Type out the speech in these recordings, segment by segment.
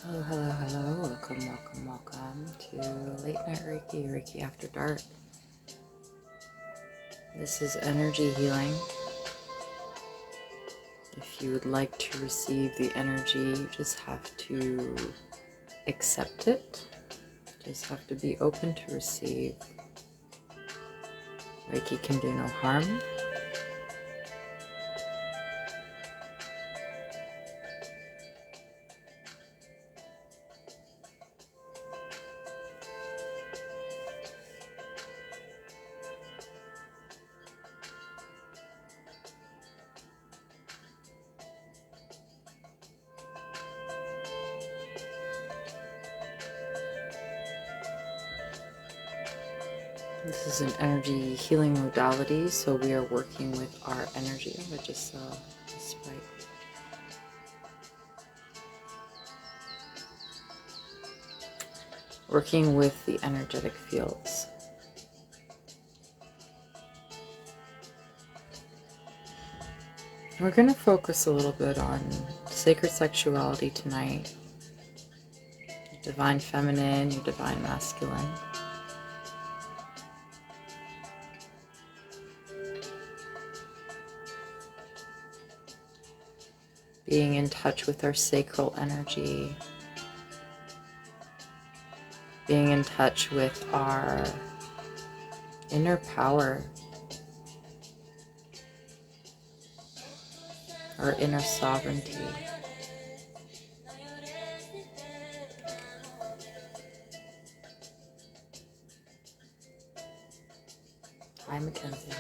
Hello, hello, hello. Welcome to Late Night Reiki, Reiki After Dark. This is energy healing. If you would like to receive the energy, you just have to accept it. Just have to be open to receive. Reiki can do no harm. This is an energy healing modality, so we are working with our energy. I just saw a sprite. Working with the energetic fields. We're going to focus a little bit on sacred sexuality tonight. Divine feminine, your divine masculine. Being in touch with our sacral energy. Being in touch with our inner power. Our inner sovereignty. Hi, Mackenzie.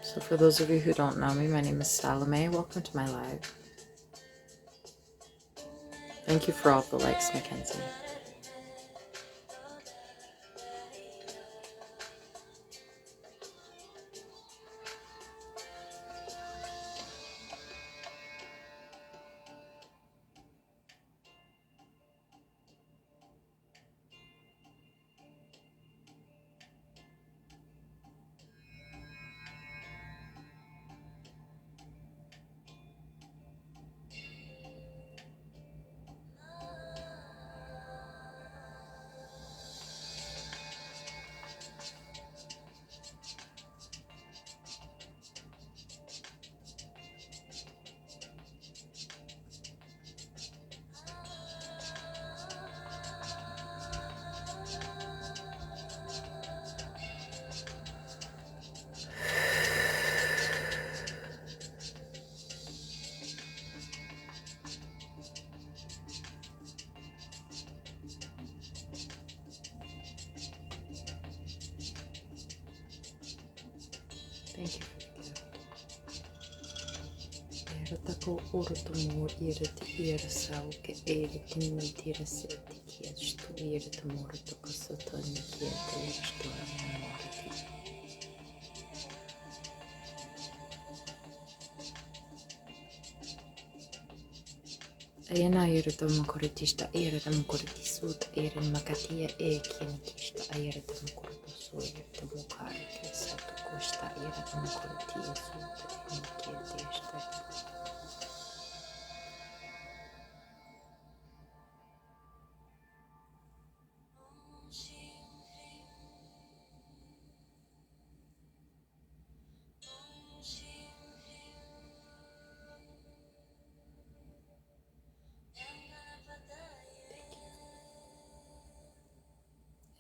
So for those of you who don't know me, my name is Salome. Welcome to my live. Thank you for all the likes, Mackenzie. Thank you for the gift. Eratako orotomo irati irasau ke eriti mitira seti kieshtu iratomo to soto nikiete ishtu amoriti. Ayana iratomo koritista iratomo koritisut irin makatia e kientista iratomo koritosu iratomo karike sato kosta iratomo koritisu nikiete ishtu.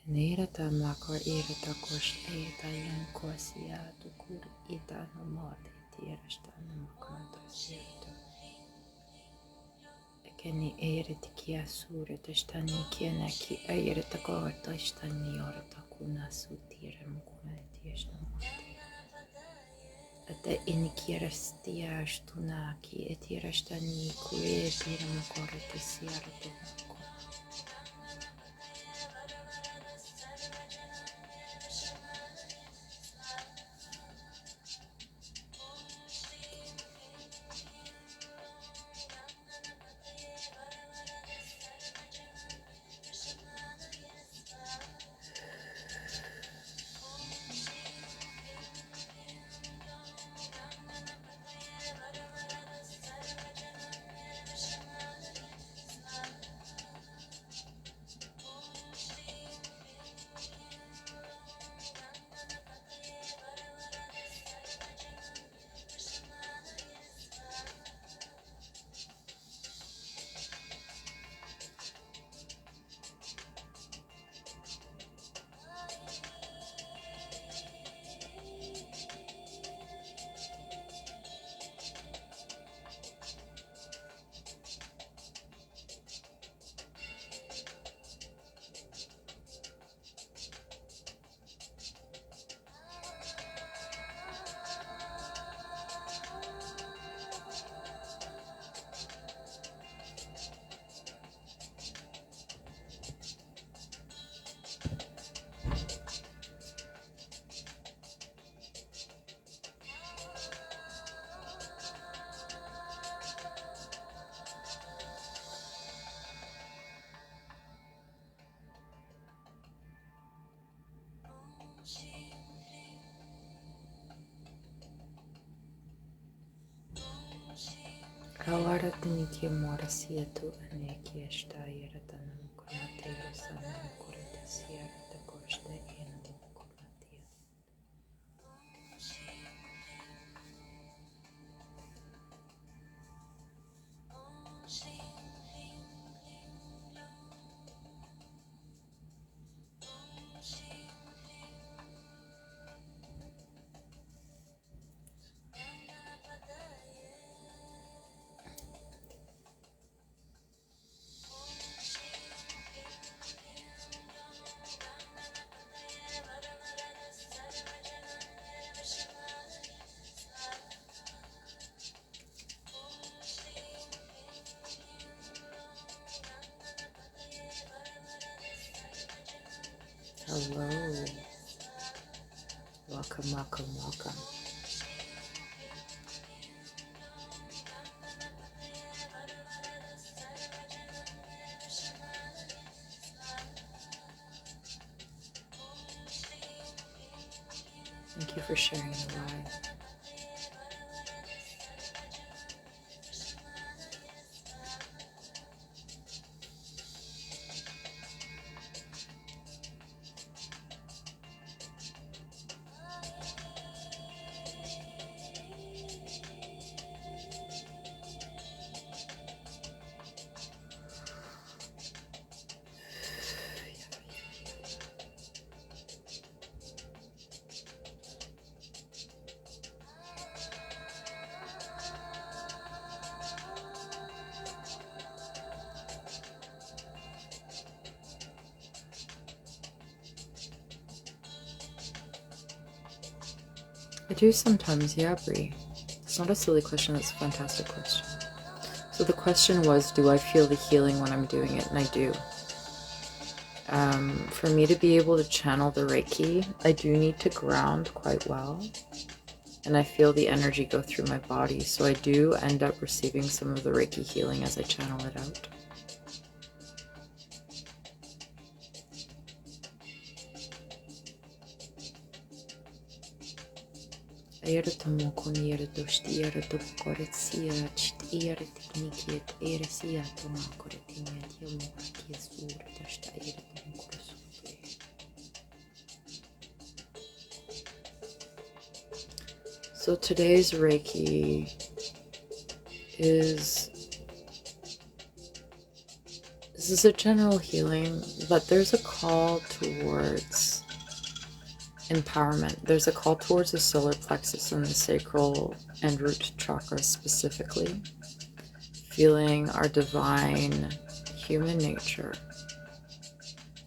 Nirata makor irata kosh eta yan kosia tukur ita no mate tierasta no makonto sierto. Ekeni eriti kia sure testani kiena ki airata ko testani orata kuna sutire mukuna tiesta. Ate inikierastia stunaki etirastani kue tiramokore siarto. Kawara tiniki mora siatu aneki esta yeratanam kurmatero sanam kurata siarata koshta enam kurmatia. Hello, welcome, welcome, welcome. Thank you for sharing the live. I do sometimes, yeah, Bree. It's not a silly question, it's a fantastic question. So the question was, do I feel the healing when I'm doing it? And I do. For me to be able to channel the Reiki, I do need to ground quite well. And I feel the energy go through my body. So I do end up receiving some of the Reiki healing as I channel it out. So today's Reiki is, this is a general healing, but there's a call towards empowerment. There's a call towards the solar plexus and the sacral and root chakras specifically. Feeling our divine human nature,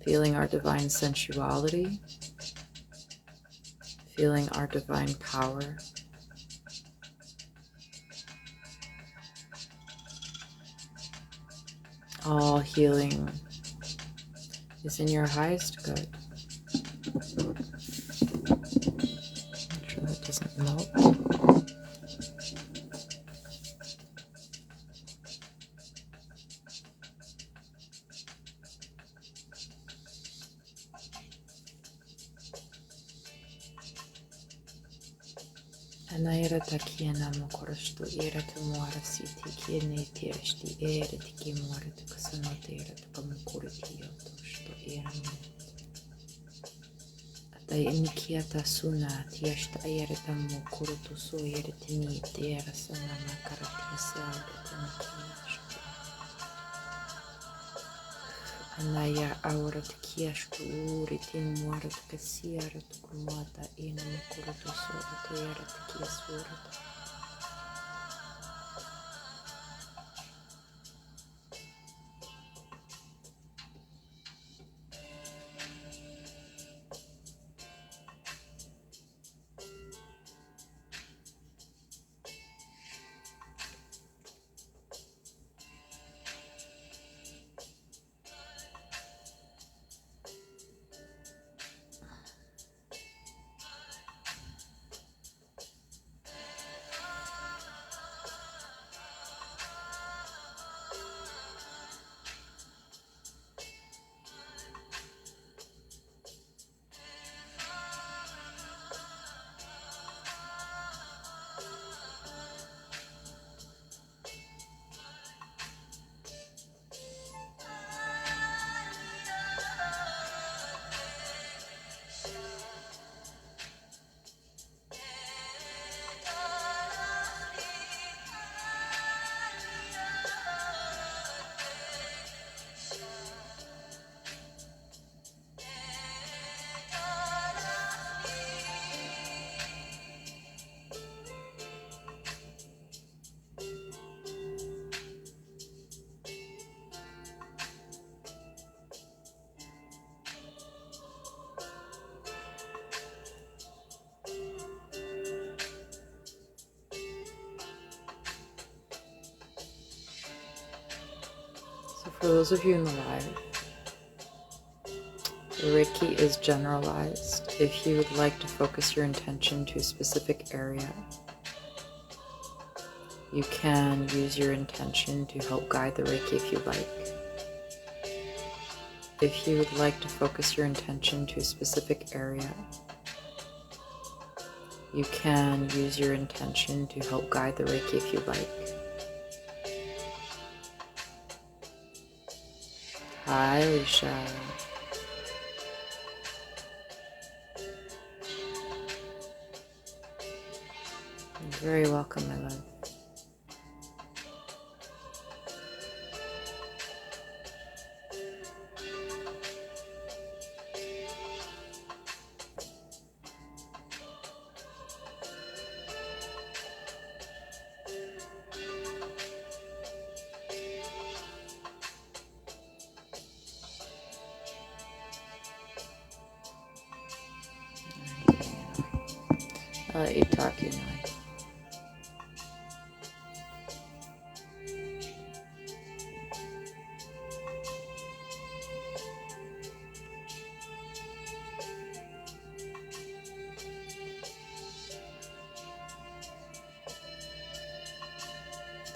feeling our divine sensuality, feeling our divine power, All healing is in your highest good. Make sure that doesn't melt. Anaira takiana mokoroshtu era tu muarasiti kiene tirashti era tiki muaratu kasanote era tukamukuriti yotoshto era atai inikiata suna tiashta era tamu kurutu so era tini tera sana makarati saura tanikiashto anaya aura tikiashtu uri tin muaratu kasiara tukumata ina mukurutu so era tikiasura. So for those of you in the live, Reiki is generalized. If you would like to focus your intention to a specific area, you can use your intention to help guide the Reiki if you'd like. If you would like to focus your intention to a specific area, you can use your intention to help guide the Reiki if you'd like. Hi, Alicia. You're very welcome, my love. I'll let you talk, you know.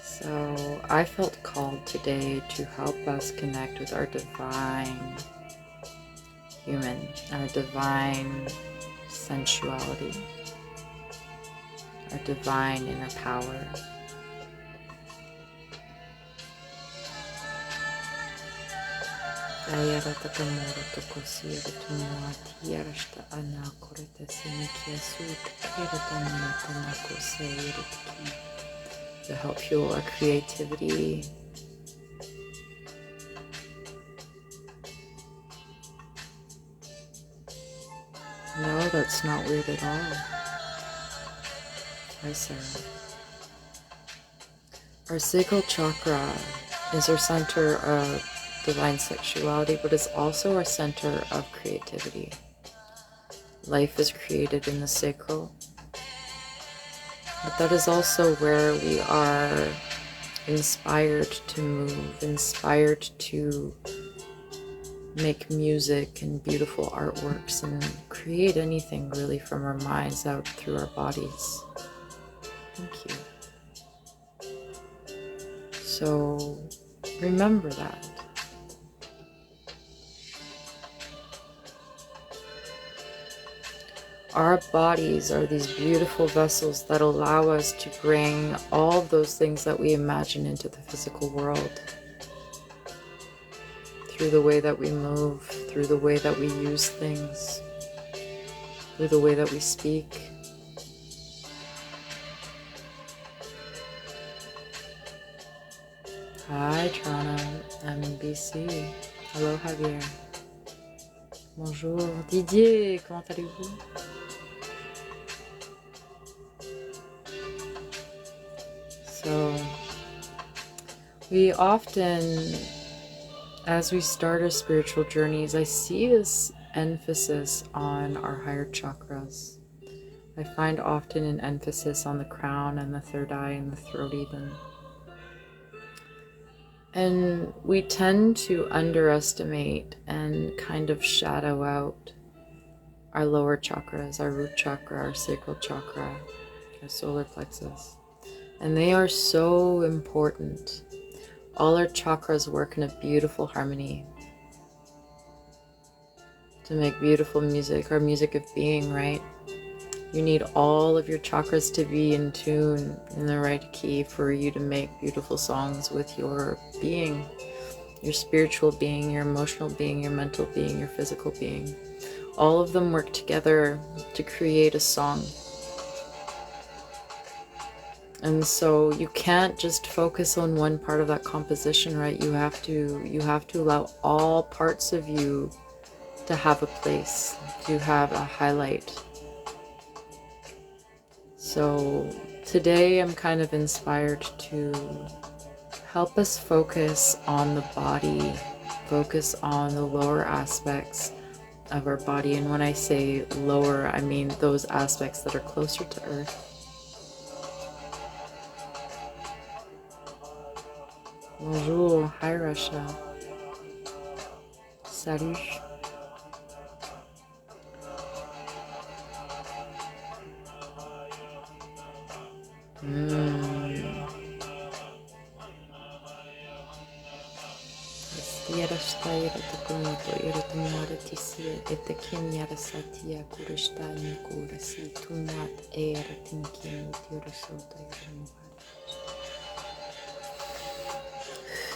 So I felt called today to help us connect with our divine human, our divine sensuality, our divine inner power. To help fuel our creativity. No, that's not weird at all. Hi, Sarah. Our sacral chakra is our center of divine sexuality, but it's also our center of creativity. Life is created in the sacral, but that is also where we are inspired to move, inspired to make music and beautiful artworks and create anything really from our minds out through our bodies. Thank you. So remember that. Our bodies are these beautiful vessels that allow us to bring all of those things that we imagine into the physical world. Through the way that we move, through the way that we use things, through the way that we speak. Hi Toronto, I'm in BC. Hello Javier. Bonjour Didier, comment allez-vous? So, we often, as we start our spiritual journeys, I see this emphasis on our higher chakras. I find often an emphasis on the crown and the third eye and the throat even. And we tend to underestimate and kind of shadow out our lower chakras, our root chakra, our sacral chakra, our solar plexus. And they are so important. All our chakras work in a beautiful harmony to make beautiful music, our music of being, right? You need all of your chakras to be in tune, in the right key for you to make beautiful songs with your being, your spiritual being, your emotional being, your mental being, your physical being. All of them work together to create a song. And so you can't just focus on one part of that composition, right? You have to allow all parts of you to have a place, to have a highlight. So today I'm kind of inspired to help us focus on the body, focus on the lower aspects of our body. And when I say lower, I mean those aspects that are closer to earth. Bonjour, hi Russia. Salut.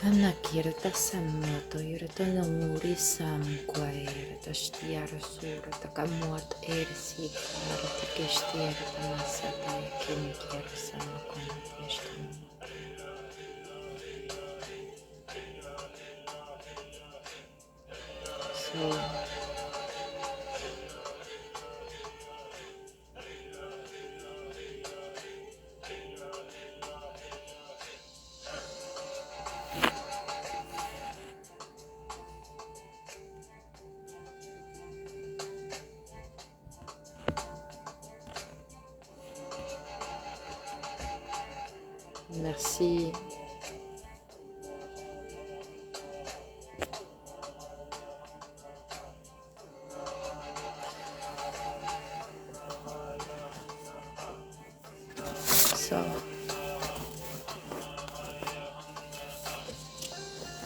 Anna kirta sammoto irta namuri samquairta stiara surta kamuat ersi arti kestiera masata yakin kira samakon yeshtam. So merci. So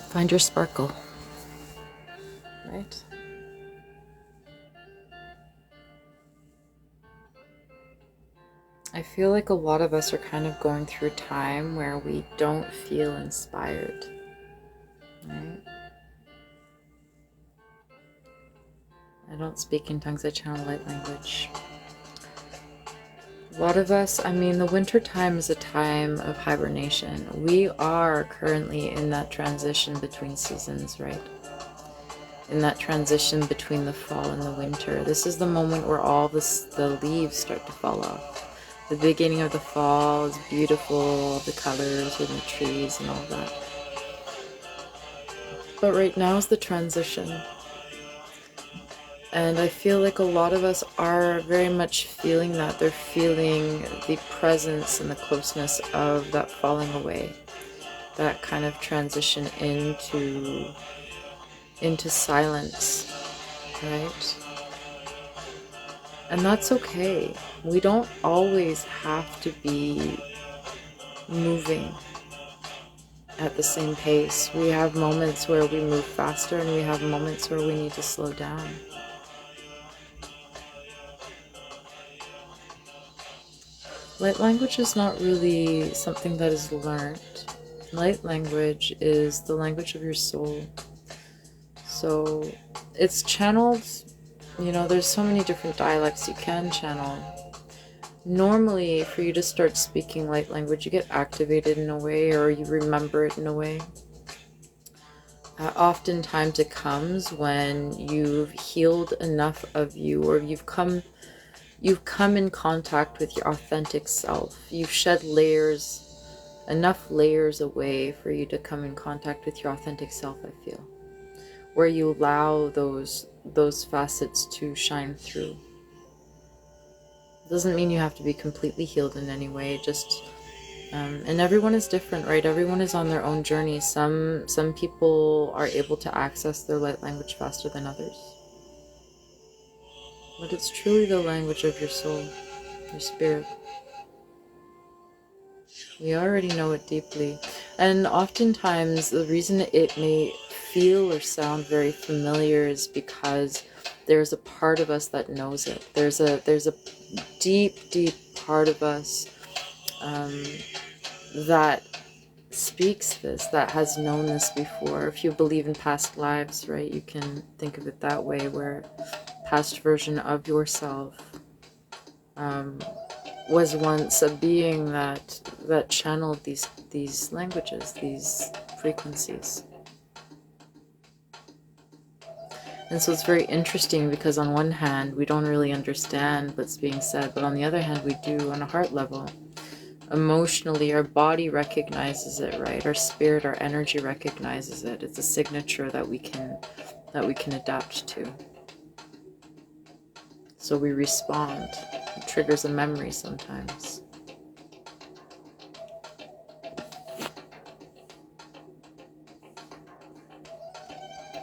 find your sparkle, right? I feel like a lot of us are kind of going through a time where we don't feel inspired, right? I don't speak in tongues, I channel light language. A lot of us, I mean, the winter time is a time of hibernation. We are currently in that transition between seasons, right? In that transition between the fall and the winter. This is the moment where all the leaves start to fall off. The beginning of the fall is beautiful, the colors in the trees and all that. But right now is the transition. And I feel like a lot of us are very much feeling that. They're feeling the presence and the closeness of that falling away. that kind of transition into silence, right? And that's okay. We don't always have to be moving at the same pace. We have moments where we move faster, and we have moments where we need to slow down. Light language is not really something that is learned. Light language is the language of your soul. So it's channeled, there's so many different dialects you can channel. Normally, for you to start speaking light language, you get activated in a way, or you remember it in a way. Oftentimes it comes when you've healed enough of you, or you've come in contact with your authentic self. You've shed enough layers away for you to come in contact with your authentic self, I feel. Where you allow those facets to shine through. Doesn't mean you have to be completely healed in any way, just and everyone is different, right? Everyone is on their own journey. Some people are able to access their light language faster than others. But it's truly the language of your soul, your spirit. We already know it deeply. And oftentimes the reason it may feel or sound very familiar is because there's a part of us that knows it. There's a deep part of us that speaks this, that has known this before. If you believe in past lives, right, you can think of it that way, where past version of yourself was once a being that channeled these languages, these frequencies. And so it's very interesting, because on one hand we don't really understand what's being said, but on the other hand we do, on a heart level. Emotionally, our body recognizes it, right? Our spirit, our energy recognizes it. It's a signature that we can adapt to. So we respond. It triggers a memory sometimes.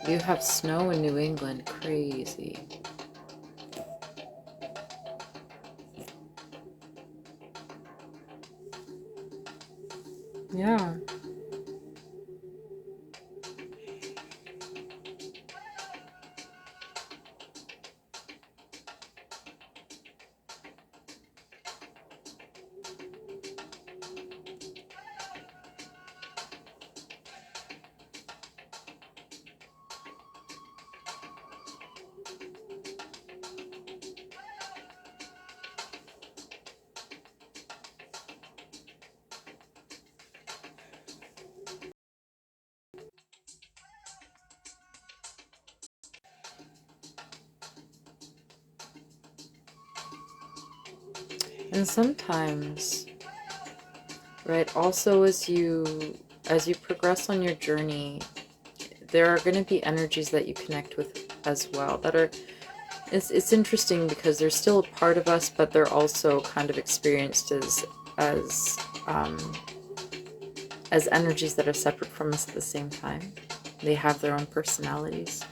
You have snow in New England. Crazy. Yeah. And sometimes, right, also as you progress on your journey, there are going to be energies that you connect with as well that are, it's interesting, because they're still a part of us, but they're also kind of experienced as energies that are separate from us at the same time. They have their own personalities.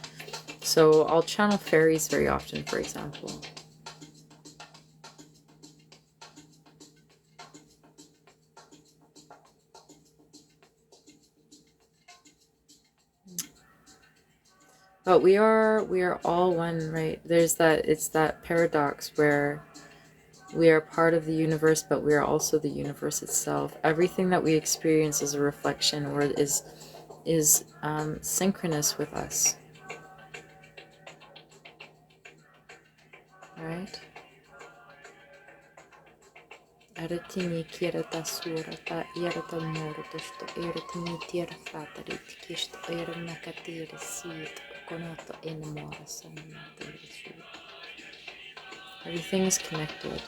So I'll channel fairies very often, for example. But we are all one, right? It's that paradox where we are part of the universe, but we are also the universe itself. Everything that we experience is a reflection, or is synchronous with us, right? Aratini kirata surata irata mortosto eratini tirfata ritkist eranakatiri sit konoto enmora sanmatiri. Everything is connected.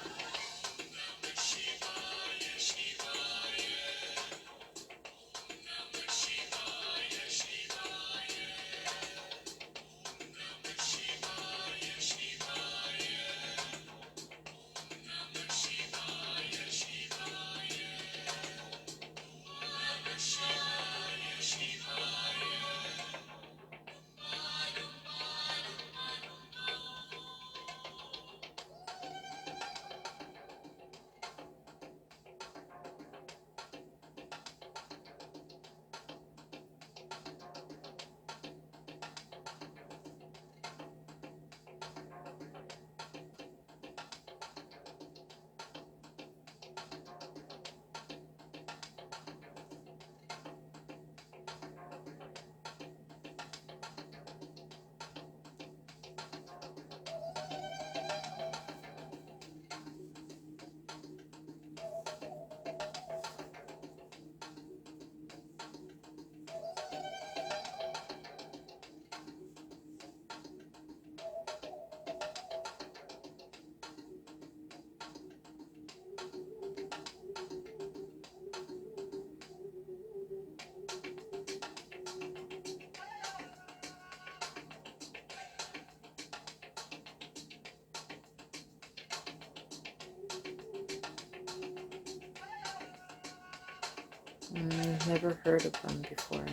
Never heard of them before.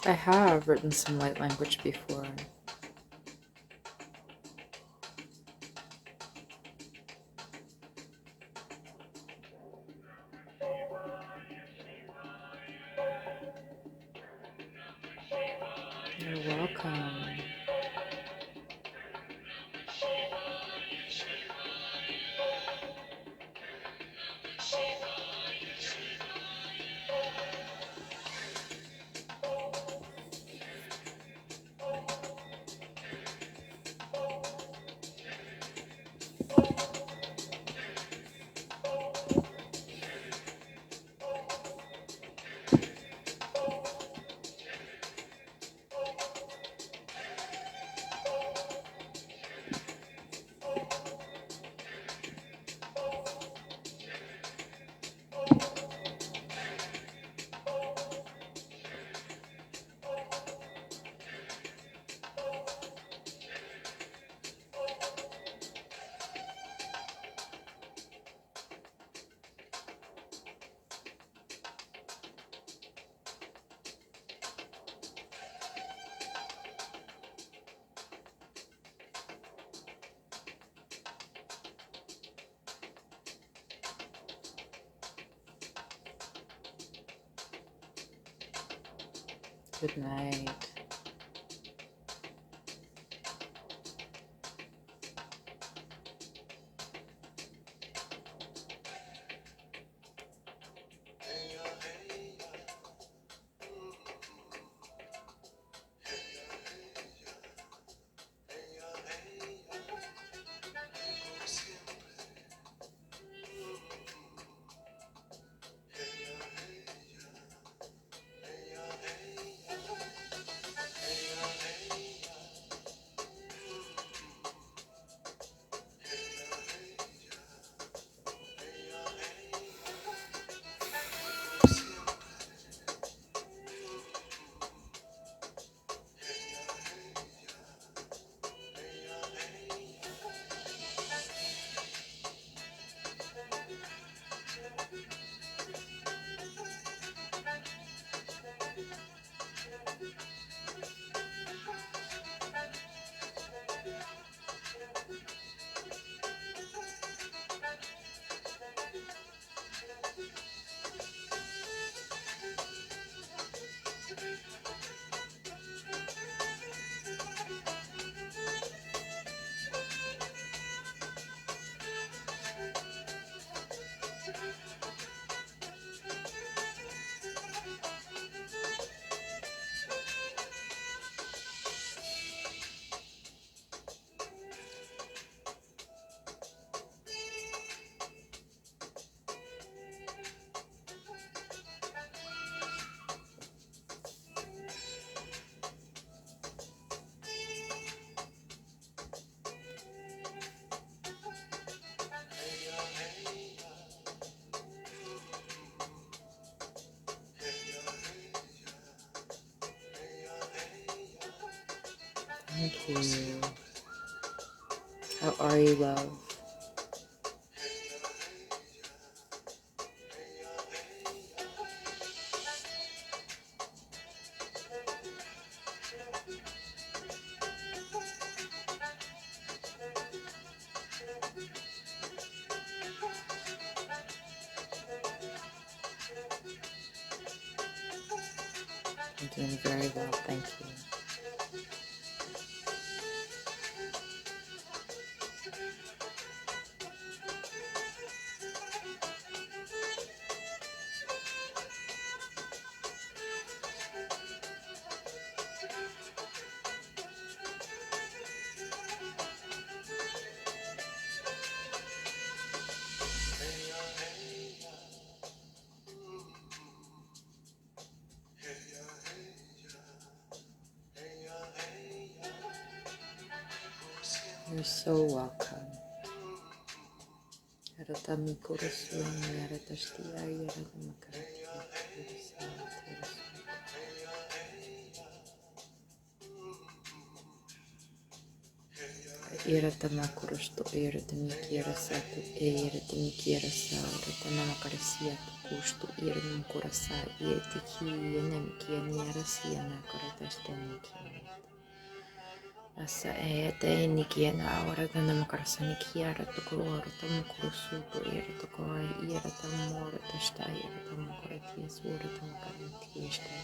I have written some light language before. You're welcome. Good night. Thank you. How are you, love? I'm doing very well, thank you. You're so welcome. Yaratami Kurasuni Yaratashtia Yaratamakaratia Yaratamakurusto Yaratamikiera Satu Yaratamikiera Sa Yaratanamakarasia Kustu Yaratamakurasa Yetiki Yanamikia Niarasia Nakaratastonikia Asa ete nikiena aurata namakarasa nikiara tokoro tamukurusuto era tokoa era tamora tasta era tamukoratia sura tamukaratiesta.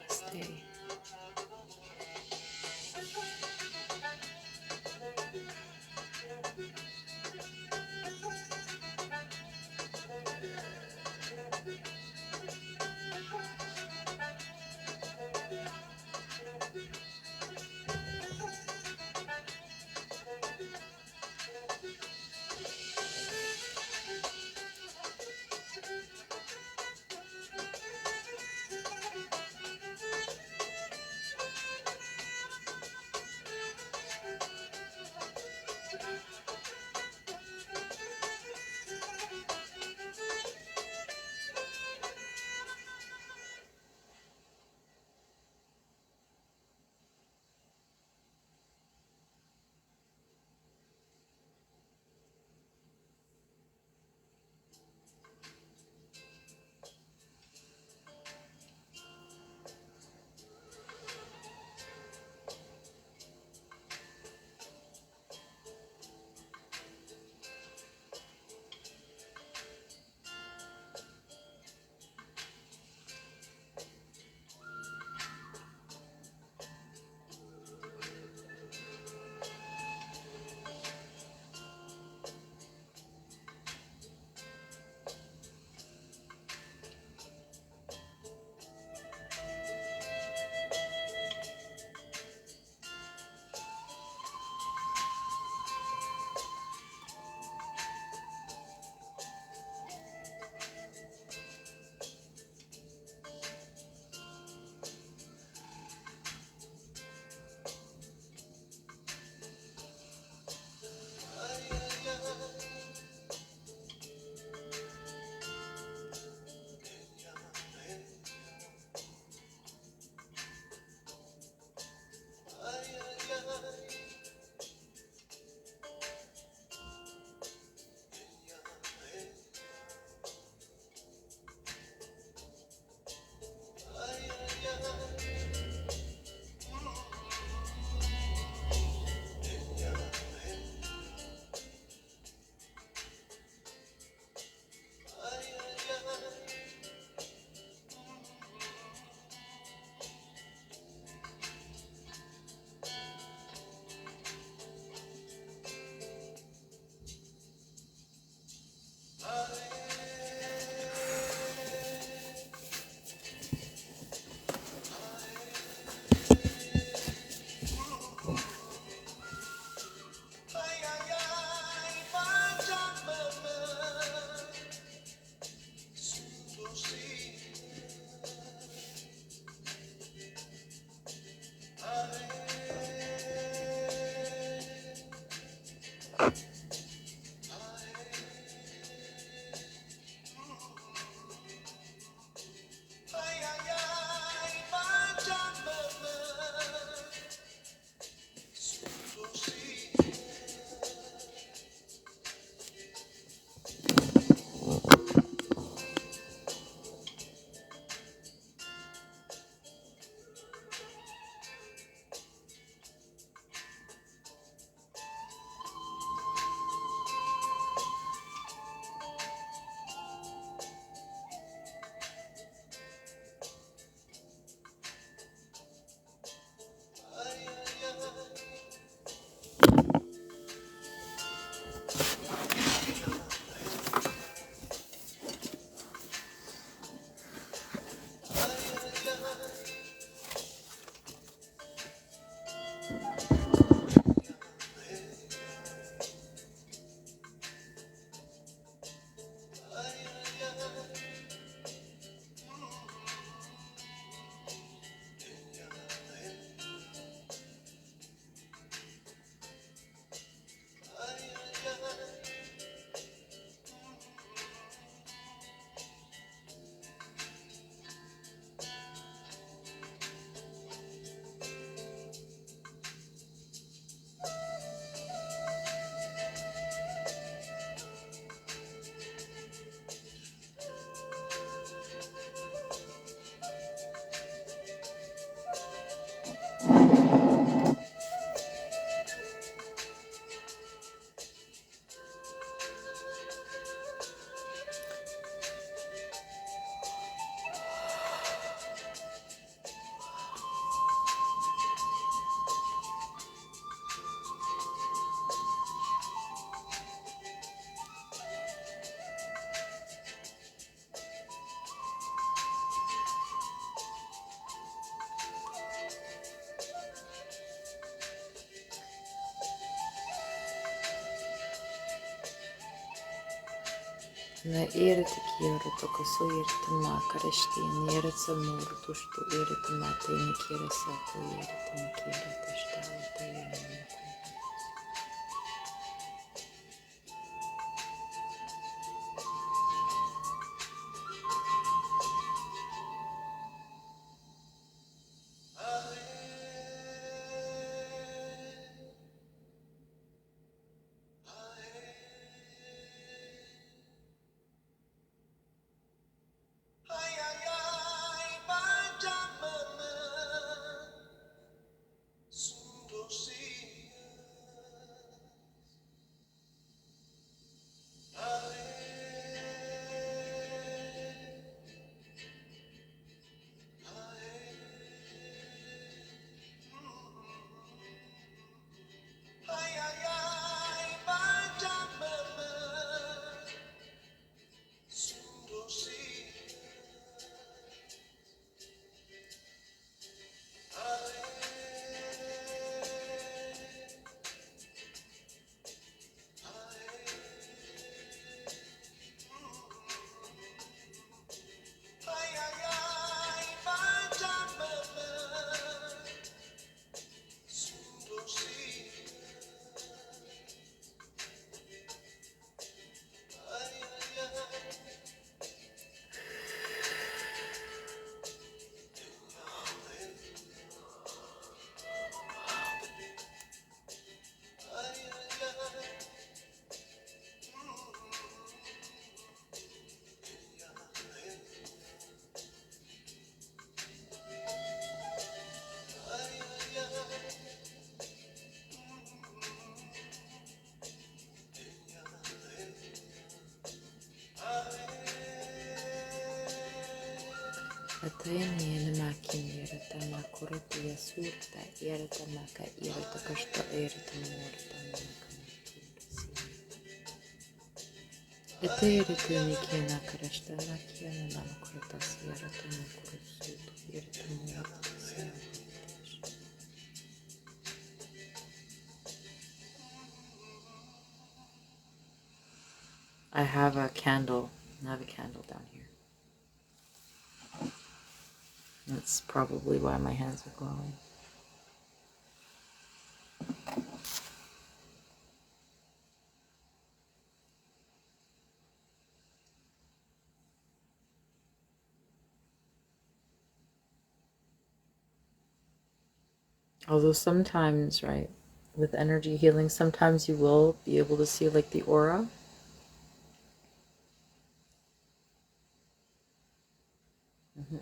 Stay. Na erete kioro toko so erete makareshti and erete murtushtu erete mate nikira sato erete nikira tashtavata erete. Atayani enamakini erete makurati yasurta erete maka erete kashta erete morta maka. Ete erete nikina karashta rakiana namakurta erete makurusu erete morta. I have a candle. I have a candle down here. That's probably why my hands are glowing. Although sometimes, right, with energy healing, sometimes you will be able to see like the aura.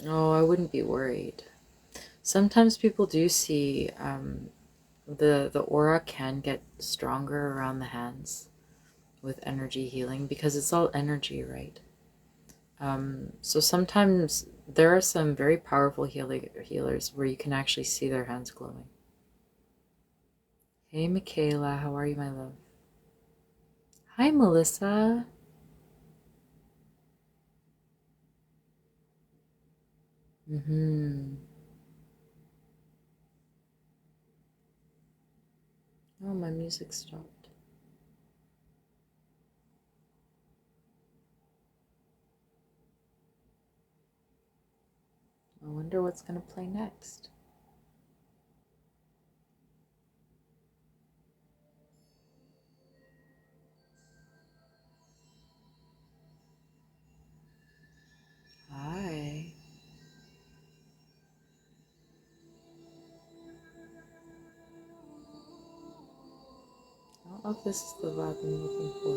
Oh, I wouldn't be worried. Sometimes people do see the aura can get stronger around the hands with energy healing because it's all energy, right? So sometimes there are some very powerful healers where you can actually see their hands glowing. Hey, Michaela, how are you, my love? Hi, Melissa. Oh, my music stopped. I wonder what's going to play next. Hi. I don't know if this is the vibe I'm looking for.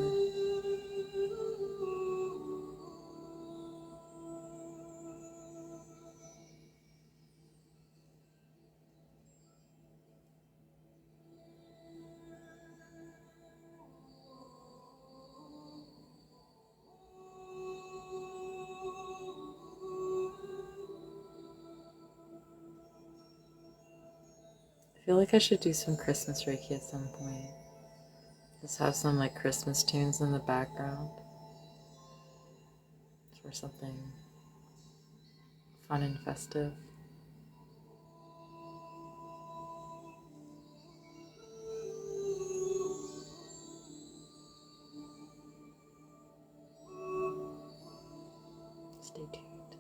I feel like I should do some Christmas Reiki at some point. Just have some like Christmas tunes in the background for something fun and festive. Stay tuned.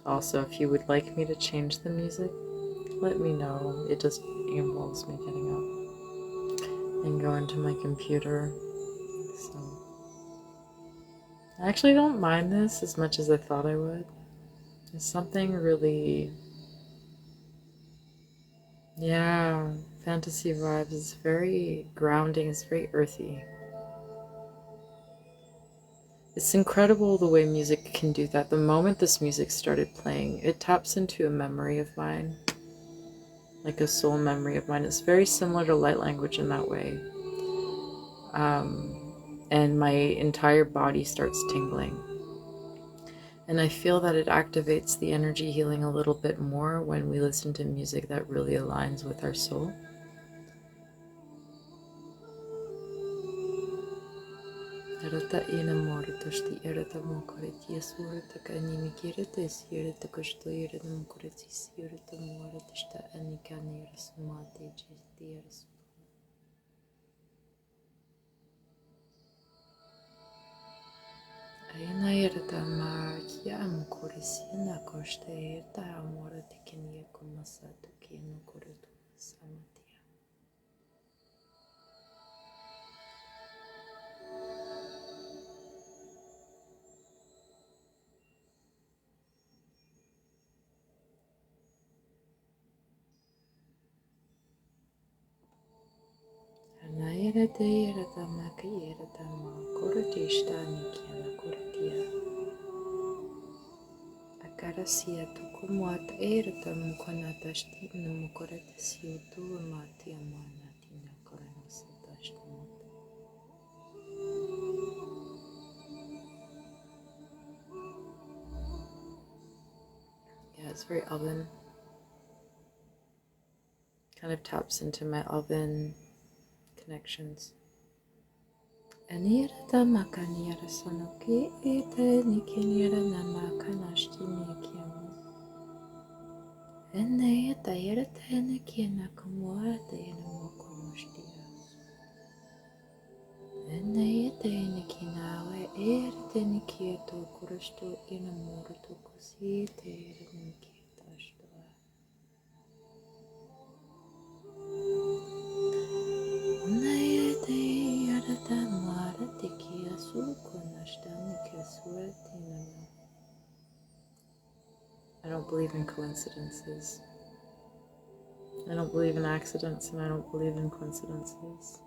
Also, if you would like me to change the music, let me know. It just involves me getting up and going to my computer. So I actually don't mind this as much as I thought I would. It's something really, yeah, fantasy vibes. It's very grounding, it's very earthy. It's incredible the way music can do that. The moment this music started playing, it taps into a memory of mine, like a soul memory of mine. It's very similar to light language in that way. And my entire body starts tingling. And I feel that it activates the energy healing a little bit more when we listen to music that really aligns with our soul. Erata ina moratoshti erata mokoretia surata kanimi kirata sirata kushto erata mokoreti sirata moratishta anikani rasumate jestiers. Aina erata markia mokoresina koshta erata amorati kenya kumasatu kino koretu samatia. Nairata irata maka irata ma koratishta nikiana koratia. Akarasia tukumuata irata mukonatashti numukoratasiu tuamati amanati nakoranasatashtamata. Yeah, it's very oven. Kind of taps into my oven connections. Anirata makaniara sanoki ite nikiniara namakanashti nikiamu. Enneeta irata nikiana kumuata inamokonoshtia. Enneeta nikinawe irata nikieto kurusto inamorto kusite iranikietashto. I don't believe in coincidences. I don't believe in accidents, and I don't believe in coincidences.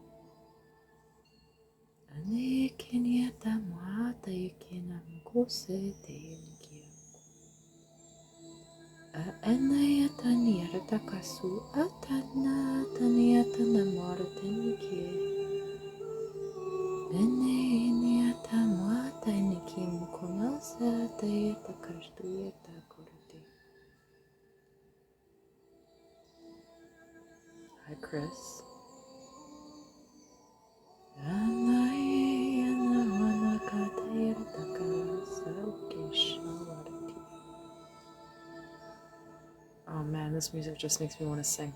Hi, Chris. Oh man, this music just makes me want to sing.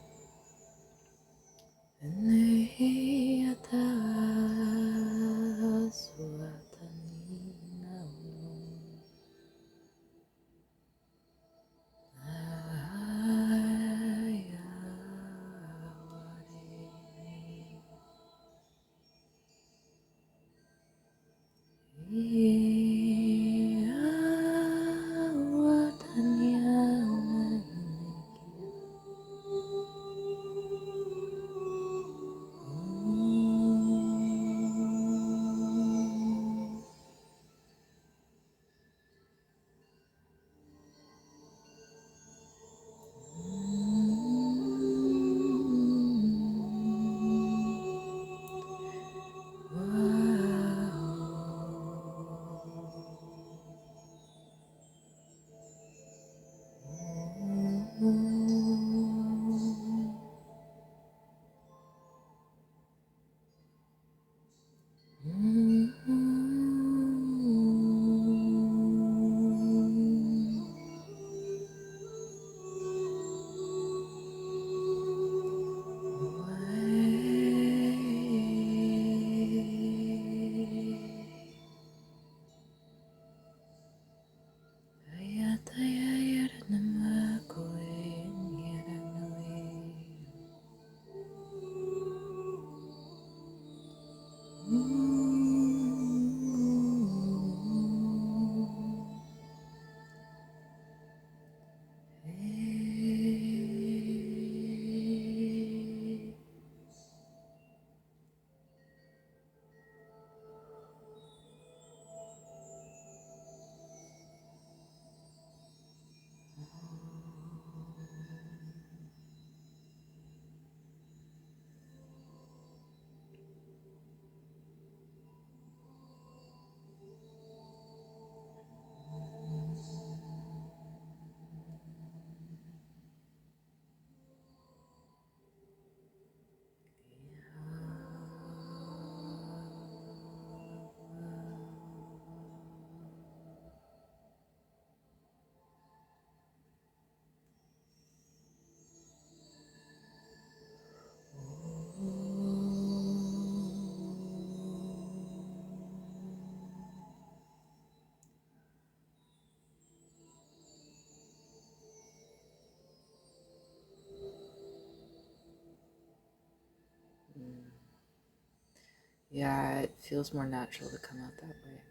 Yeah, it feels more natural to come out that way.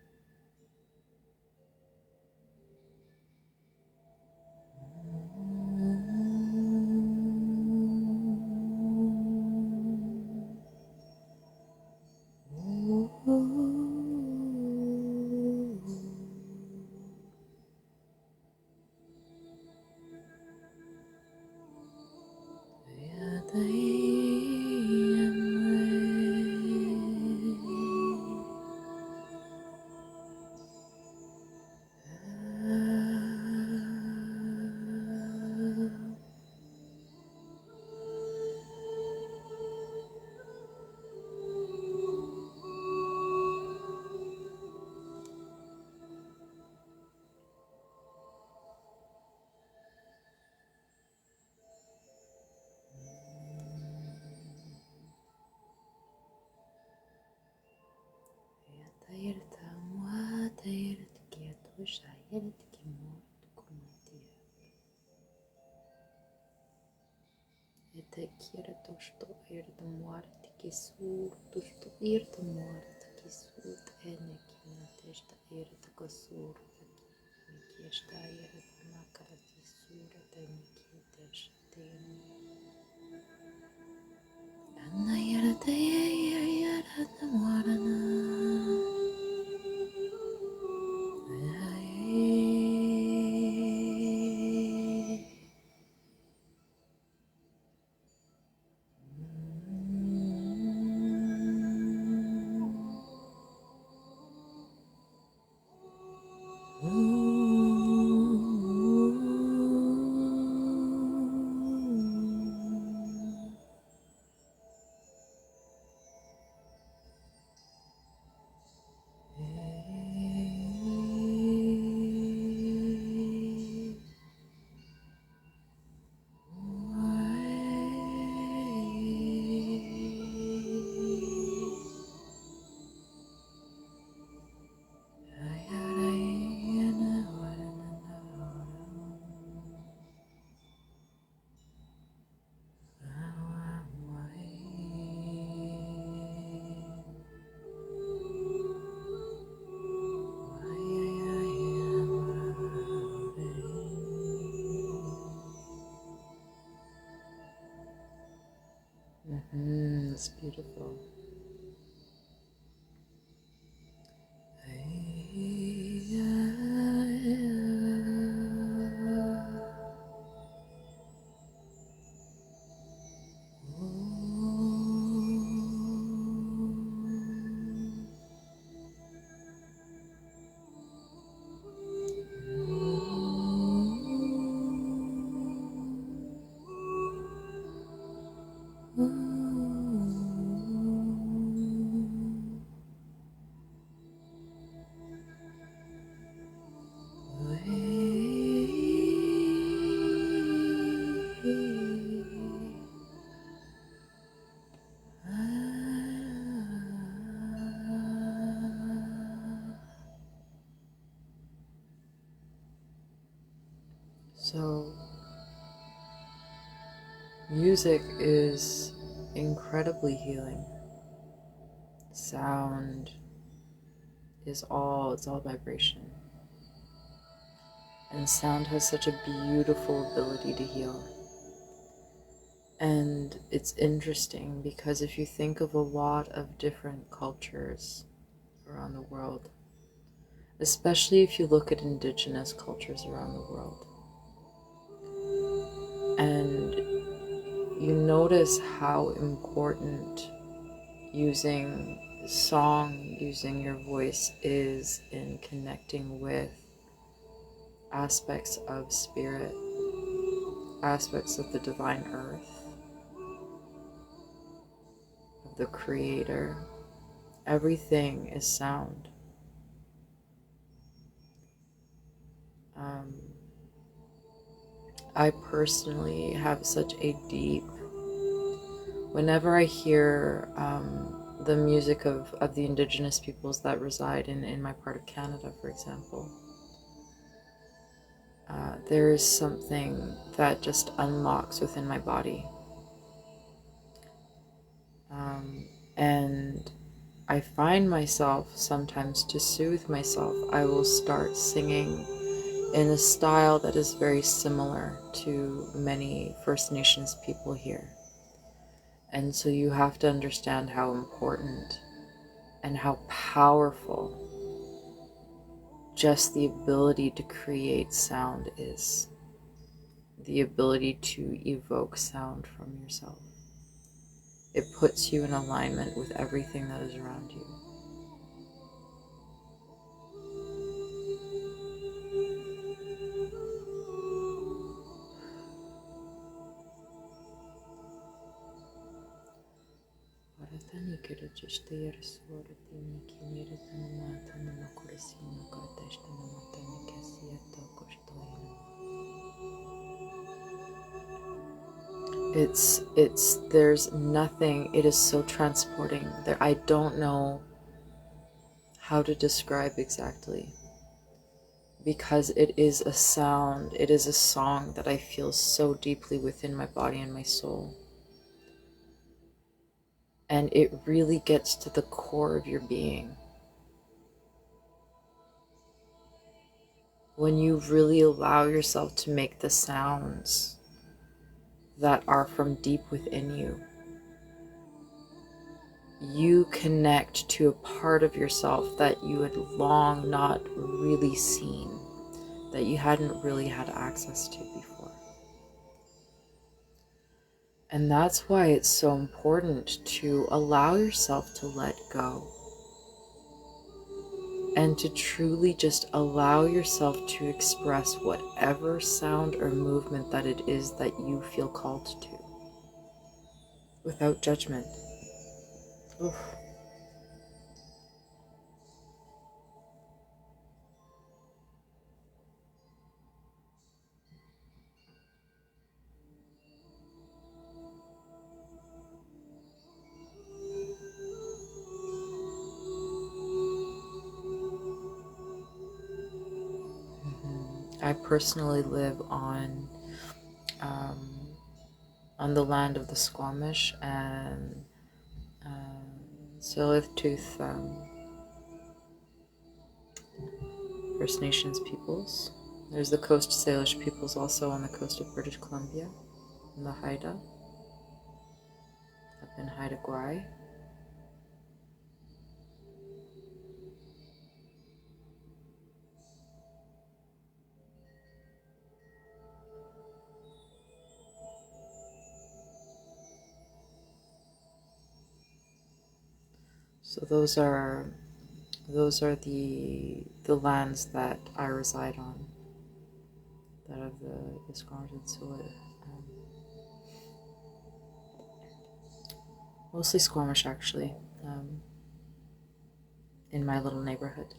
Te quiero tosto irte muerte que sur tosto irte muerte que sur ene que na testa irte kosur me que está irte na cara que sur te me que testa ana irte irte muarte It's beautiful. So, music is incredibly healing. Sound is it's all vibration. And sound has such a beautiful ability to heal. And it's interesting because if you think of a lot of different cultures around the world, especially if you look at indigenous cultures around the world, and you notice how important using song, using your voice is in connecting with aspects of spirit, aspects of the divine earth, of the creator. Everything is sound. I personally have such a deep, whenever I hear the music of the indigenous peoples that reside in my part of Canada, for example, there is something that just unlocks within my body. And I find myself sometimes, to soothe myself, I will start singing in a style that is very similar to many First Nations people here. And so you have to understand how important and how powerful just the ability to create sound is. The ability to evoke sound from yourself. It puts you in alignment with everything that is around you. There's nothing, it is so transporting. I don't know how to describe exactly, because it is a sound, it is a song that I feel so deeply within my body and my soul. And it really gets to the core of your being. When you really allow yourself to make the sounds that are from deep within you, you connect to a part of yourself that you had long not really seen, that you hadn't really had access to before. And that's why it's so important to allow yourself to let go and to truly just allow yourself to express whatever sound or movement that it is that you feel called to, without judgment. Oof. I personally live on the land of the Squamish and Tsleil-Waututh First Nations peoples. There's the Coast Salish peoples also on the coast of British Columbia, in the Haida, up in Haida Gwaii. So those are the lands that I reside on, that of the Squamish and Tsleil. Mostly Squamish, actually, in my little neighborhood.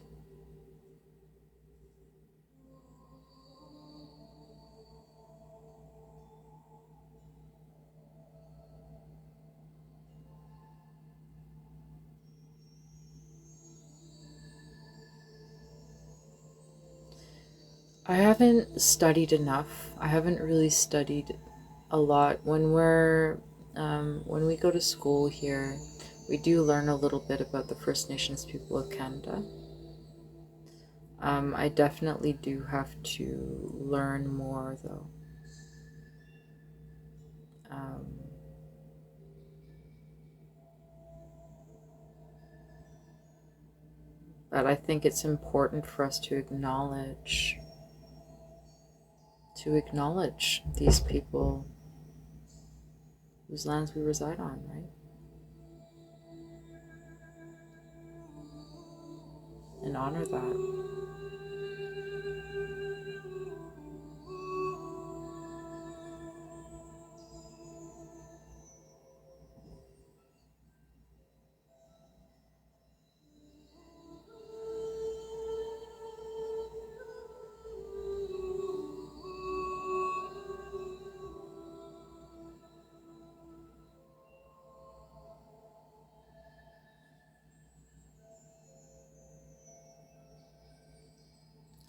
I haven't studied enough. I haven't really studied a lot. When we go to school here, we do learn a little bit about the First Nations people of Canada. I definitely do have to learn more, though. But I think it's important for us to acknowledge these people whose lands we reside on, right? And honor that.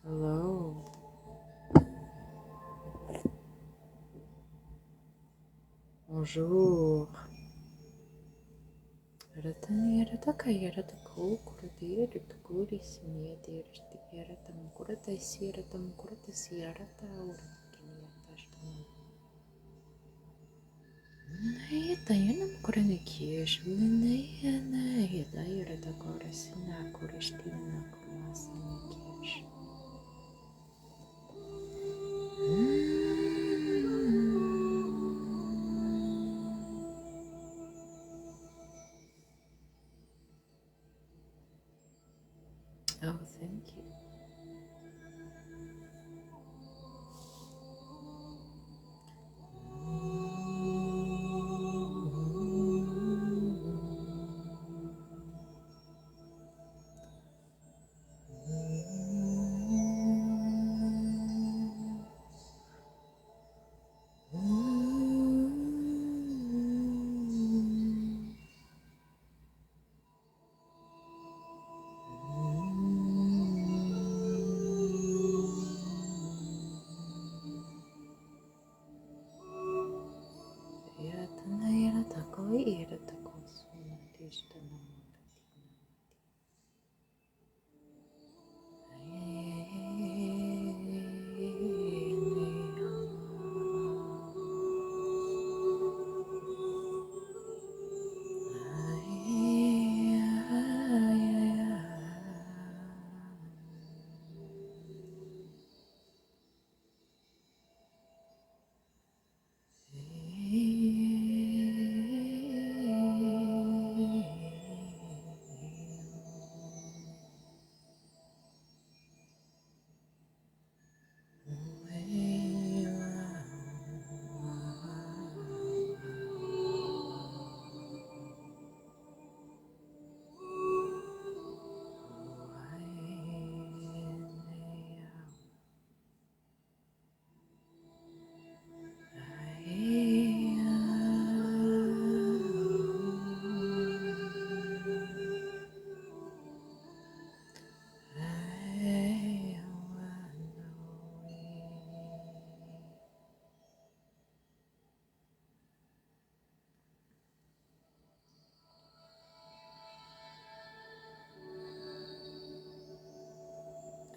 Hello. Bonjour. kayara the ko kurdi the guri sinia dear stiera the mkurata sierra the mkurata sierra the urkinia tashtana. Nayeta yana mkurani kish, nayana yada the gorasina kuristina kumasini kish. Oh, thank you.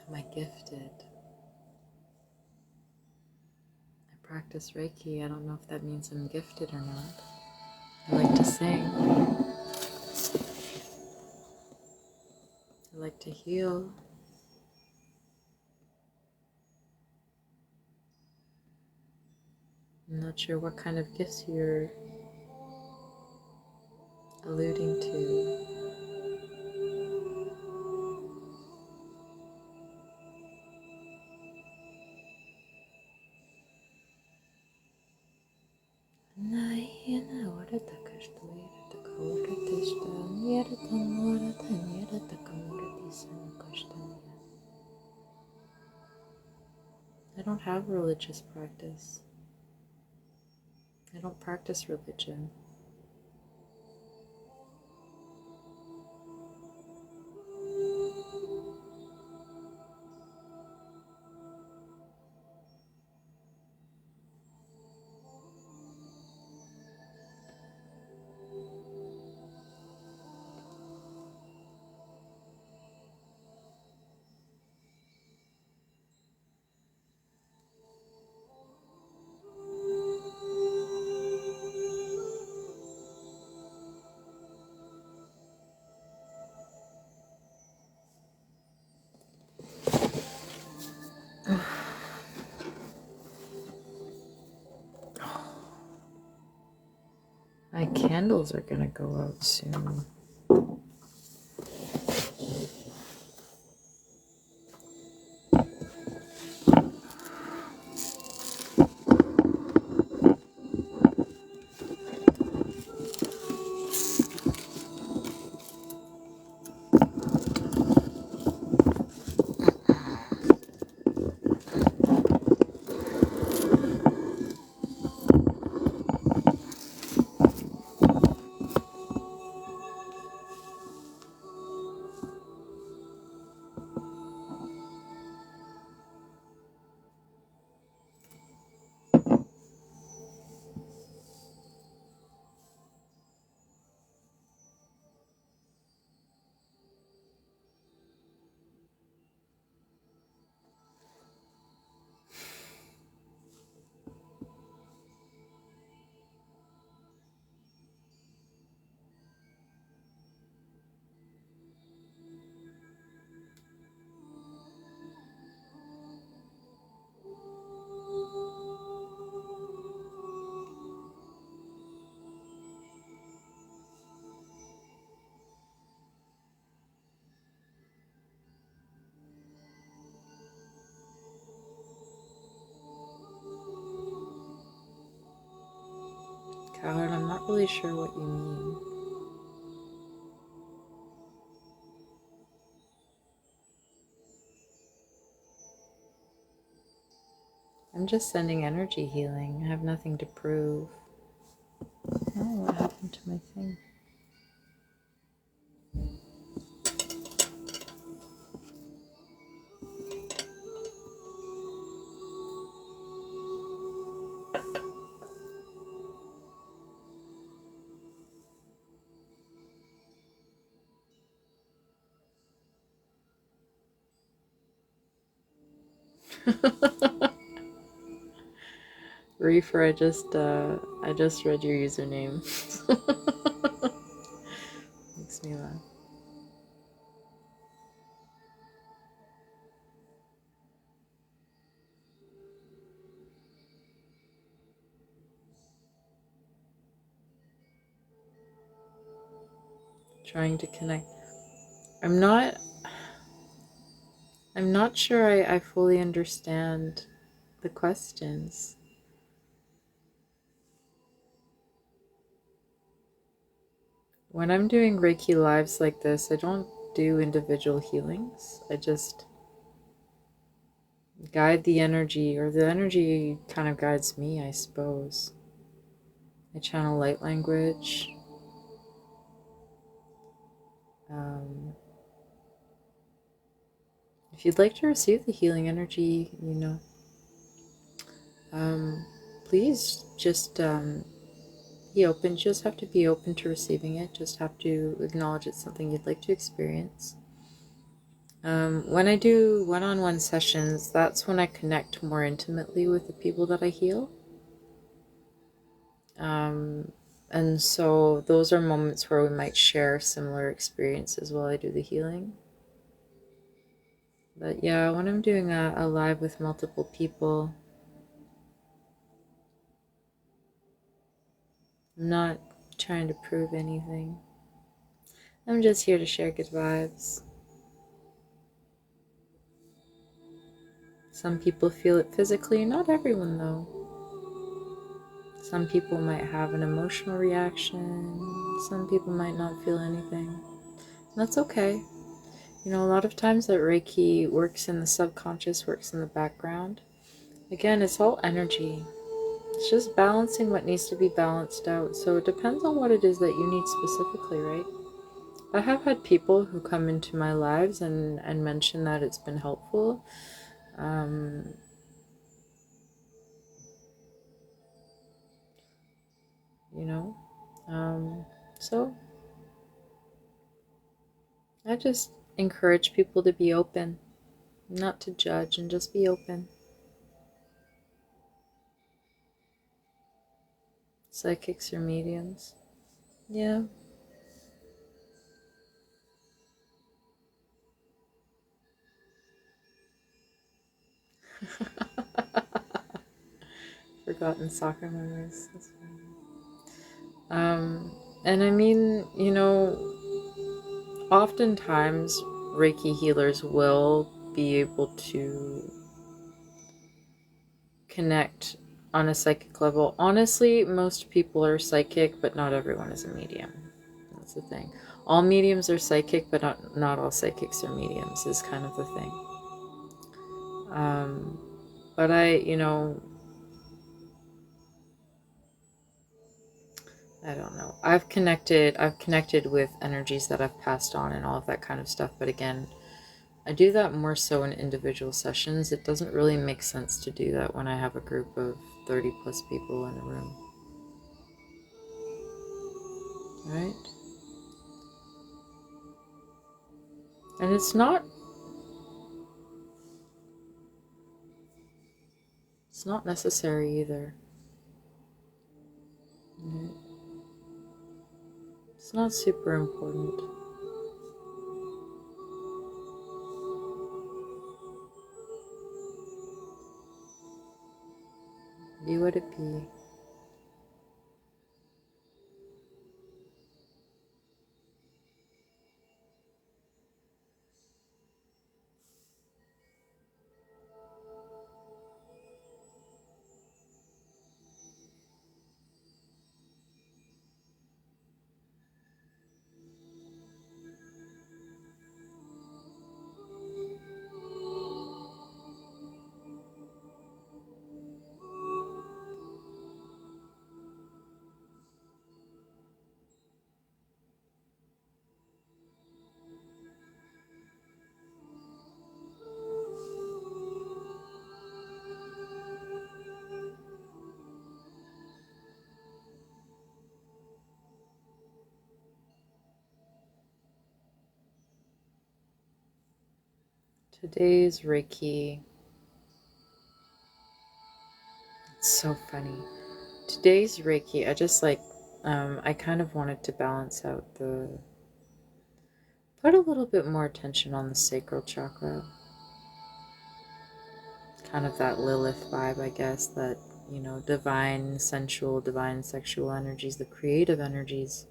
Am I gifted? I practice Reiki. I don't know if that means I'm gifted or not. I like to sing. I like to heal. I'm not sure what kind of gifts you're alluding to. I don't have religious practice. I don't practice religion. My candles are gonna go out soon. not really sure what you mean. I'm just sending energy healing. I have nothing to prove. Oh, what happened to my thing? Reefer, I just read your username. Makes me laugh. Trying to connect. I'm not sure I fully understand the questions. When I'm doing Reiki lives like this, I don't do individual healings. I just guide the energy, or the energy kind of guides me, I suppose. I channel light language. If you'd like to receive the healing energy, please just be open. You just have to be open to receiving it. Just have to acknowledge it's something you'd like to experience. When I do one-on-one sessions, that's when I connect more intimately with the people that I heal. And so those are moments where we might share similar experiences while I do the healing. But yeah, when I'm doing a live with multiple people, I'm not trying to prove anything. I'm just here to share good vibes. Some people feel it physically, not everyone though. Some people might have an emotional reaction, some people might not feel anything. That's okay. A lot of times that Reiki works in the subconscious, works in the background. Again, it's all energy. It's just balancing what needs to be balanced out. So it depends on what it is that you need specifically, right? I have had people who come into my lives and mention that it's been helpful. So I just encourage people to be open, not to judge, and just be open. Psychics or mediums. Yeah. Forgotten soccer memories. That's funny. And I mean, oftentimes Reiki healers will be able to connect on a psychic level. Honestly, most people are psychic, but not everyone is a medium. That's the thing. All mediums are psychic, but not all psychics are mediums, is kind of the thing. But I don't know. I've connected with energies that I've passed on and all of that kind of stuff. But again, I do that more so in individual sessions. It doesn't really make sense to do that when I have a group of 30 plus people in a room. Right? And it's not necessary either. Right? It's not super important. Be what it be. Today's Reiki, it's so funny. Today's Reiki, I kind of wanted to balance out put a little bit more attention on the sacral chakra. Kind of that Lilith vibe, I guess, that, divine, sensual, divine sexual energies, the creative energies.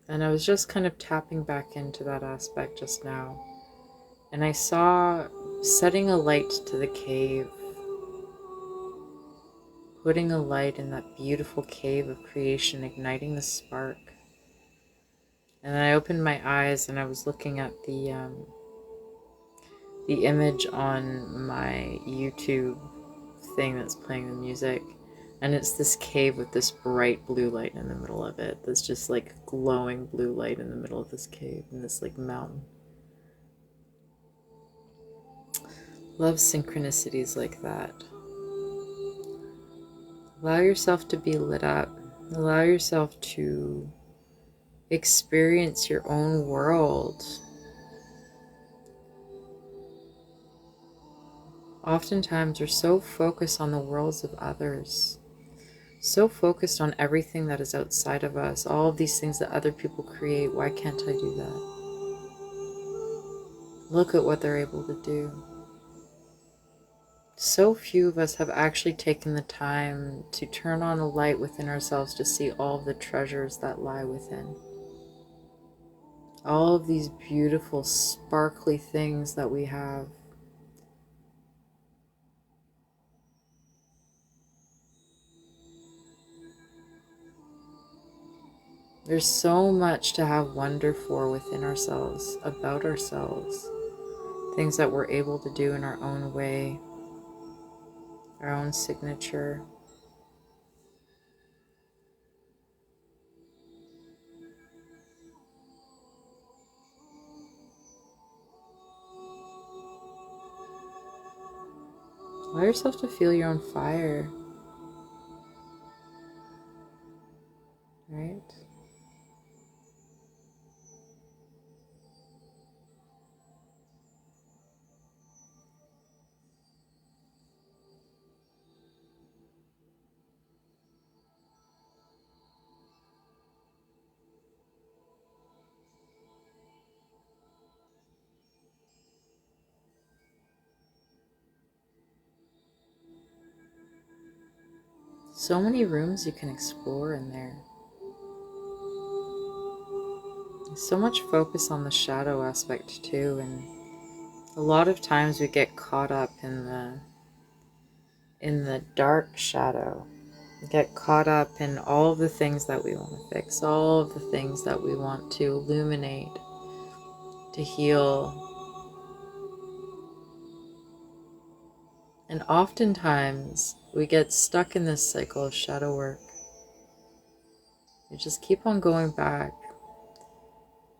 And I was just kind of tapping back into that aspect just now. And I saw setting a light to the cave, putting a light in that beautiful cave of creation, igniting the spark. And then I opened my eyes and I was looking at the image on my YouTube thing that's playing the music. And it's this cave with this bright blue light in the middle of it. That's just like glowing blue light in the middle of this cave and this like mountain. Love synchronicities like that. Allow yourself to be lit up. Allow yourself to experience your own world. Oftentimes we're so focused on the worlds of others, so focused on everything that is outside of us, all of these things that other people create. Why can't I do that? Look at what they're able to do. So few of us have actually taken the time to turn on a light within ourselves to see all of the treasures that lie within. All of these beautiful, sparkly things that we have. There's so much to have wonder for within ourselves, about ourselves. Things that we're able to do in our own way, our own signature. Allow yourself to feel your own fire, right? So many rooms you can explore in there. So much focus on the shadow aspect too, and a lot of times we get caught up in the dark shadow. We get caught up in all of the things that we want to fix, all of the things that we want to illuminate, to heal. And oftentimes we get stuck in this cycle of shadow work. We just keep on going back,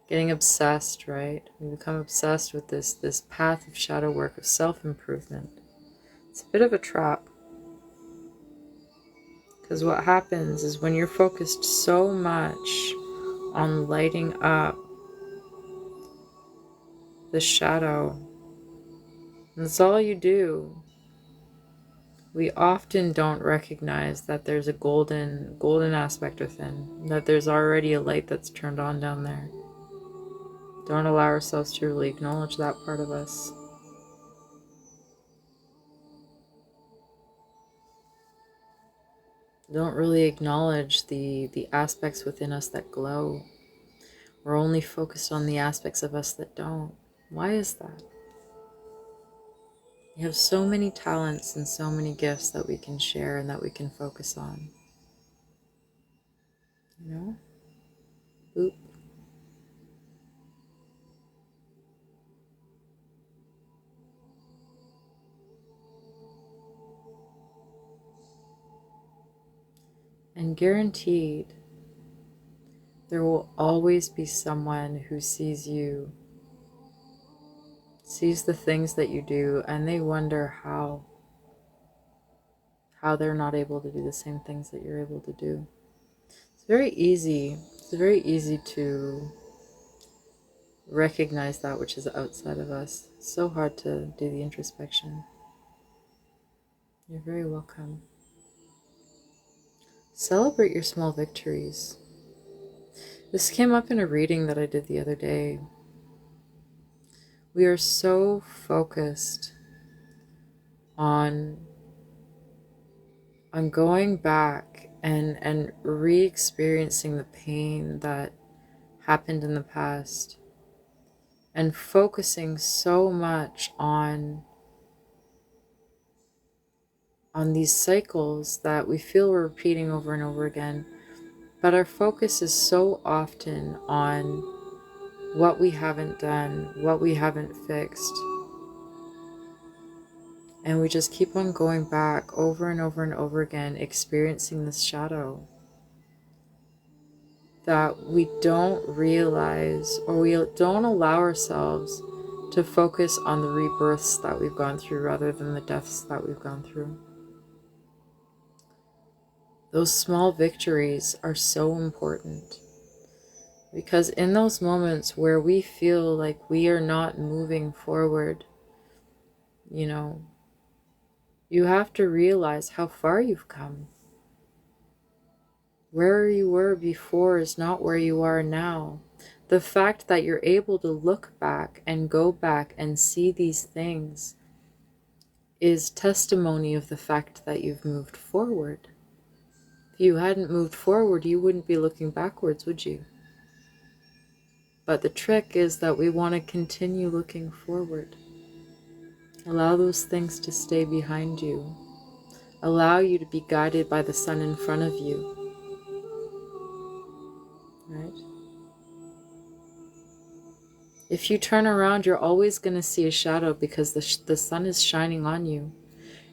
getting obsessed, right? We become obsessed with this path of shadow work, of self-improvement. It's a bit of a trap. Because what happens is when you're focused so much on lighting up the shadow, and that's all you do, we often don't recognize that there's a golden aspect within, that there's already a light that's turned on down there. Don't allow ourselves to really acknowledge that part of us. Don't really acknowledge the aspects within us that glow. We're only focused on the aspects of us that don't. Why is that? We have so many talents and so many gifts that we can share and that we can focus on. You know? Boop. And guaranteed, there will always be someone who sees you, sees the things that you do, and they wonder how they're not able to do the same things that you're able to do. It's very easy to recognize that which is outside of us. It's so hard to do the introspection. You're very welcome. Celebrate your small victories. This came up in a reading that I did the other day. We are so focused on going back and re-experiencing the pain that happened in the past, and focusing so much on these cycles that we feel we're repeating over and over again, but our focus is so often on what we haven't done, what we haven't fixed. And we just keep on going back over and over and over again, experiencing this shadow that we don't realize, or we don't allow ourselves to focus on the rebirths that we've gone through rather than the deaths that we've gone through. Those small victories are so important, because in those moments where we feel like we are not moving forward, you have to realize how far you've come. Where you were before is not where you are now. The fact that you're able to look back and go back and see these things is testimony of the fact that you've moved forward. If you hadn't moved forward, you wouldn't be looking backwards, would you? But the trick is that we want to continue looking forward. Allow those things to stay behind you. Allow you to be guided by the sun in front of you. Right? If you turn around, you're always going to see a shadow because the sun is shining on you.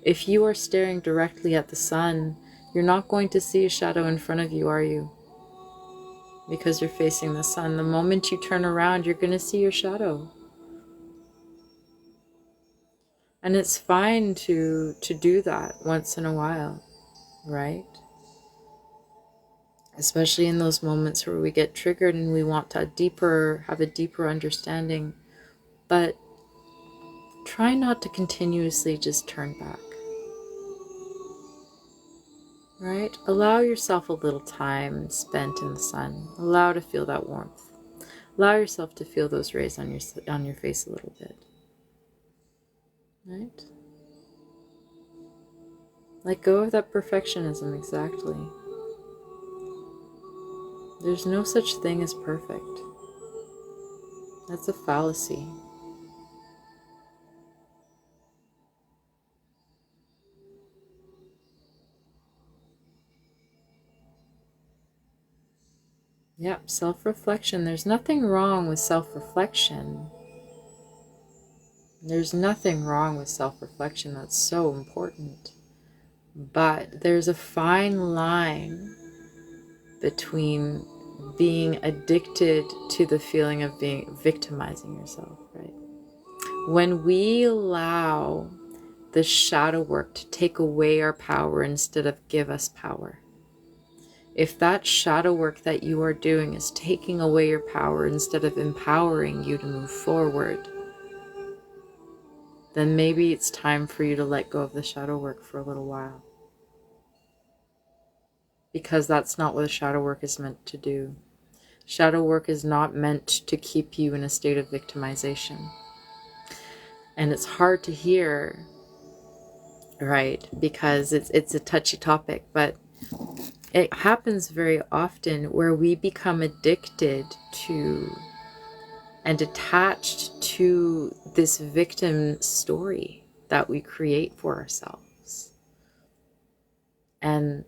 If you are staring directly at the sun, you're not going to see a shadow in front of you, are you? Because you're facing the sun. The moment you turn around, you're going to see your shadow. And it's fine to do that once in a while, right? Especially in those moments where we get triggered and we want to have a deeper understanding. But try not to continuously just turn back. Right? Allow yourself a little time spent in the sun. Allow to feel that warmth. Allow yourself to feel those rays on your face a little bit. Right? Let go of that perfectionism, exactly. There's no such thing as perfect. That's a fallacy. Yep, self-reflection. There's nothing wrong with self-reflection. There's nothing wrong with self-reflection. That's so important. But there's a fine line between being addicted to the feeling of victimizing yourself, right? When we allow the shadow work to take away our power instead of give us power, if that shadow work that you are doing is taking away your power instead of empowering you to move forward, then maybe it's time for you to let go of the shadow work for a little while. Because that's not what the shadow work is meant to do. Shadow work is not meant to keep you in a state of victimization. And it's hard to hear, right? Because it's a touchy topic, but it happens very often where we become addicted to and attached to this victim story that we create for ourselves. And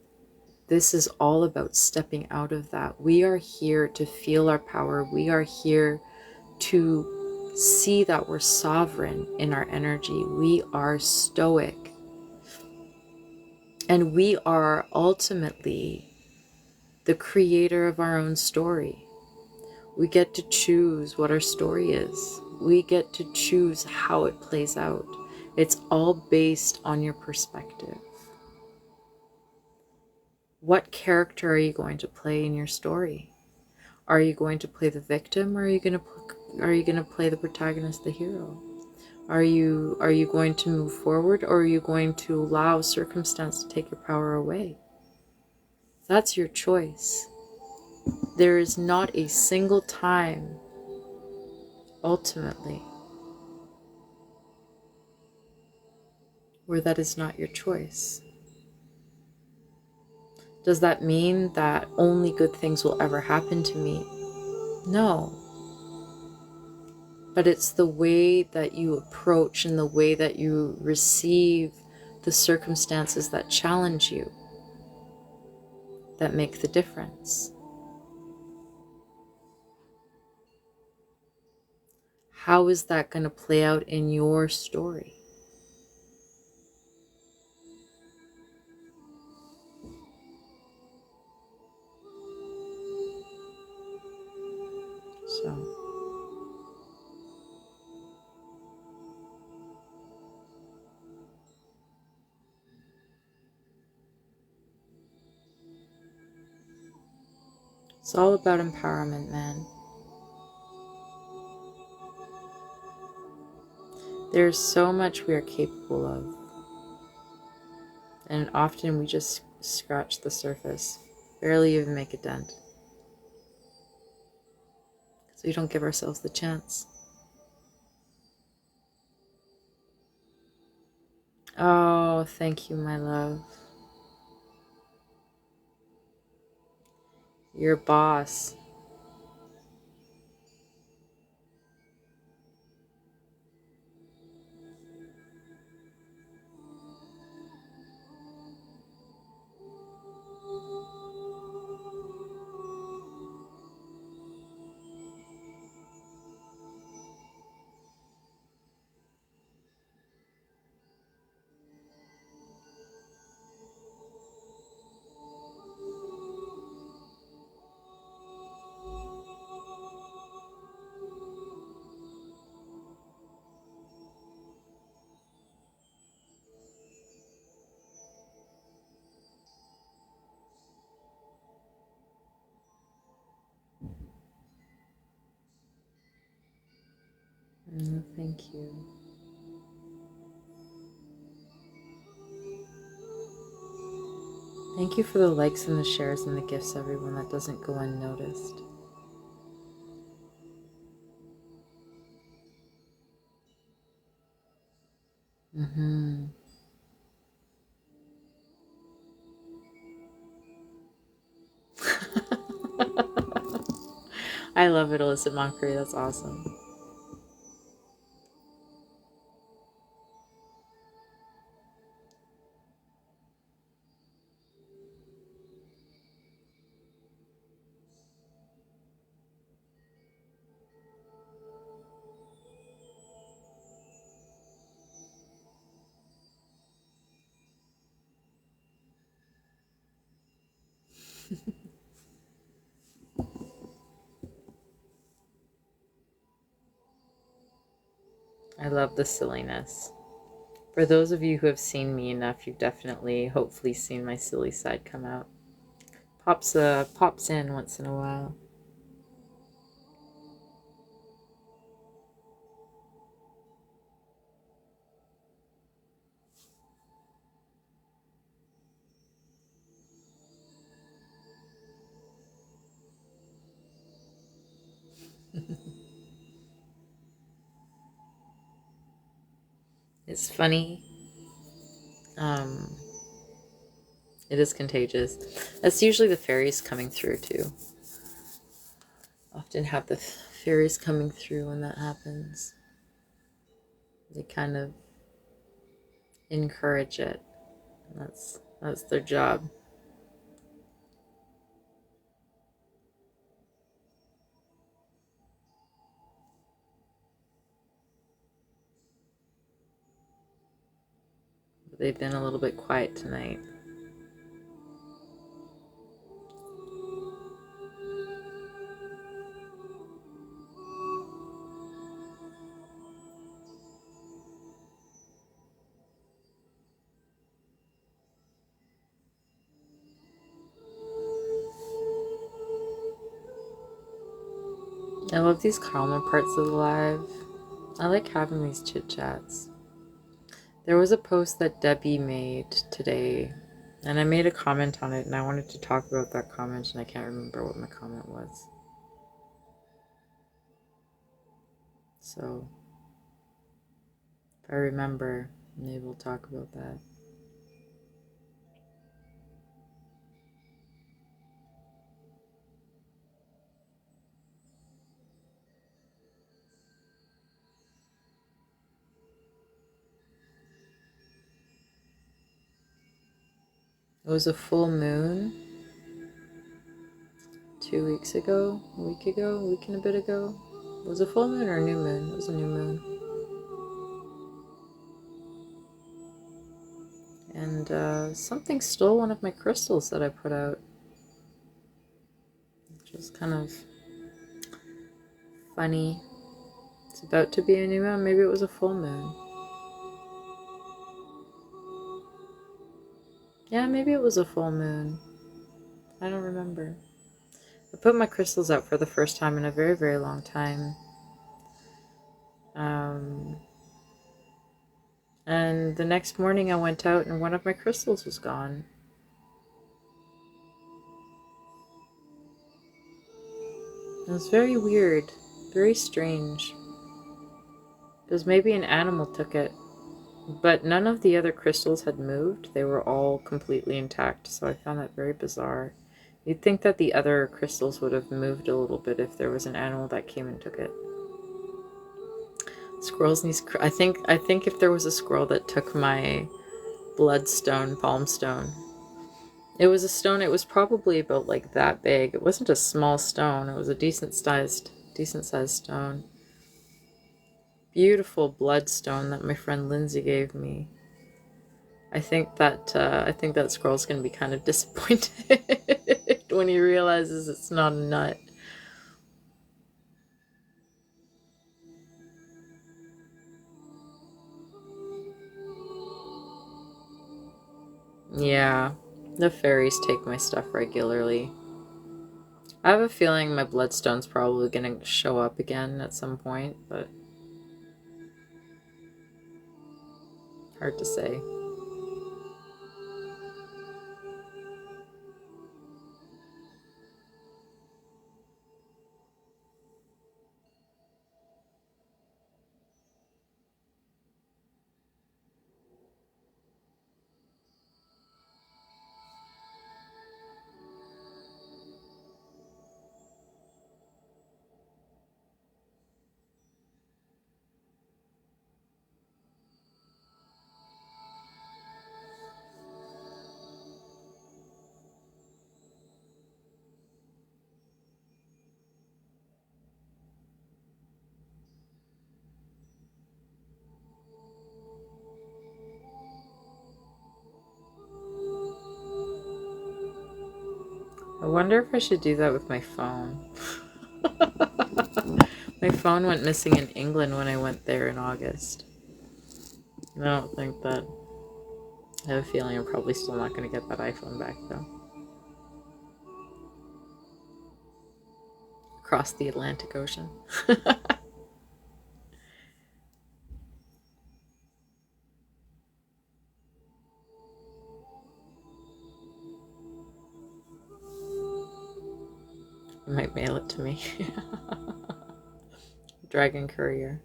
this is all about stepping out of that. We are here to feel our power. We are here to see that we're sovereign in our energy. We are stoic. And we are ultimately the creator of our own story. We get to choose what our story is. We get to choose how it plays out. It's all based on your perspective. What character are you going to play in your story? Are you going to play the victim, or are you going to you going to play the protagonist, the hero? Are you going to move forward, or are you going to allow circumstance to take your power away? That's your choice. There is not a single time, ultimately, where that is not your choice. Does that mean that only good things will ever happen to me? No. But it's the way that you approach and the way that you receive the circumstances that challenge you that make the difference. How is that going to play out in your story? So, it's all about empowerment, man. There's so much we are capable of, and often we just scratch the surface, barely even make a dent, because we don't give ourselves the chance. Oh, thank you, my love. Your boss. Oh, thank you. Thank you for the likes and the shares and the gifts, everyone. That doesn't go unnoticed. I love it, Alyssa Moncrief. That's awesome. I love the silliness. For those of you who have seen me enough, you've definitely, hopefully, seen my silly side come out. Pops in once in a while. It's funny. It is contagious. That's usually the fairies coming through too. Often have the fairies coming through when that happens. They kind of encourage it. That's their job. But they've been a little bit quiet tonight. I love these calmer parts of the live. I like having these chit chats. There was a post that Debbie made today, and I made a comment on it, and I wanted to talk about that comment, and I can't remember what my comment was. So, if I remember, maybe we'll talk about that. It was a full moon 2 weeks ago, a week and a bit ago. Was it a full moon or a new moon? It was a new moon. And something stole one of my crystals that I put out. Which was kind of funny. It's about to be a new moon. Maybe it was a full moon. Yeah, maybe it was a full moon. I don't remember. I put my crystals out for the first time in a very, very long time. And the next morning I went out and one of my crystals was gone. It was very weird, very strange. Because maybe an animal took it. But none of the other crystals had moved. They were all completely intact, so I found that very bizarre. You'd think that the other crystals would have moved a little bit if there was an animal that came and took it. Squirrels need. I think if there was a squirrel that took my bloodstone, palm stone. It was a stone. It was probably about like that big. It wasn't a small stone. It was a decent sized stone. Beautiful bloodstone that my friend Lindsay gave me. I think that squirrel's gonna be kind of disappointed when he realizes it's not a nut. Yeah, the fairies take my stuff regularly. I have a feeling my bloodstone's probably gonna show up again at some point, but hard to say. I wonder if I should do that with my phone. My phone went missing in England when I went there in August. I don't think that... I have a feeling I'm probably still not going to get that iPhone back, though. Across the Atlantic Ocean. You might mail it to me. Dragon Courier.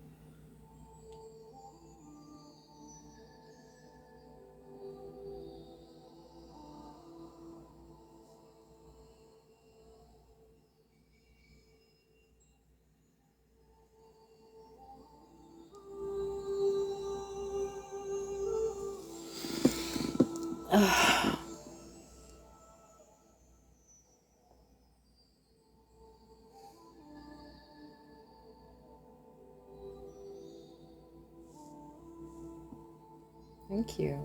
Thank you.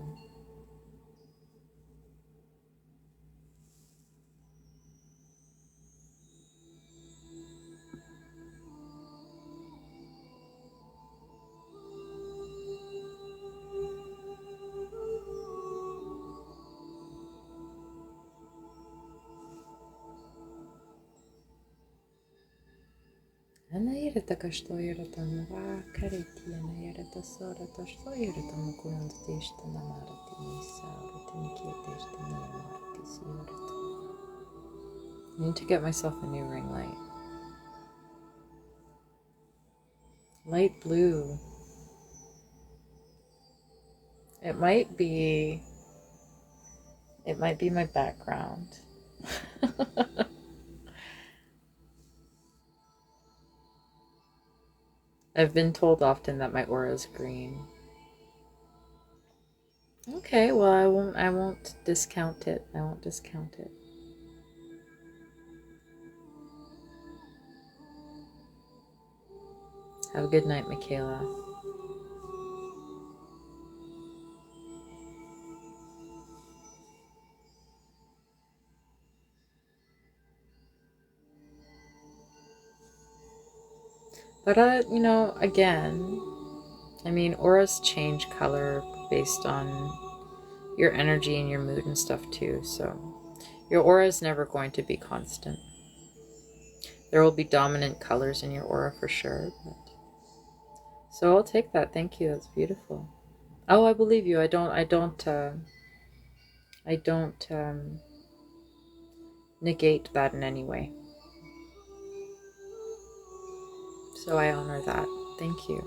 Anayerata что yerata vakariti anayerata sorata что yerata mukurandishta namarati nisarati niketeshta niyamarati siyorata. I need to get myself a new ring light. Light blue. It might be my background. I've been told often that my aura is green. Okay, well I won't discount it. I won't discount it. Have a good night, Michaela. But again, I mean, auras change color based on your energy and your mood and stuff too. So your aura is never going to be constant. There will be dominant colors in your aura for sure. So I'll take that. Thank you. That's beautiful. Oh, I believe you. I don't negate that in any way. So I honor that. Thank you.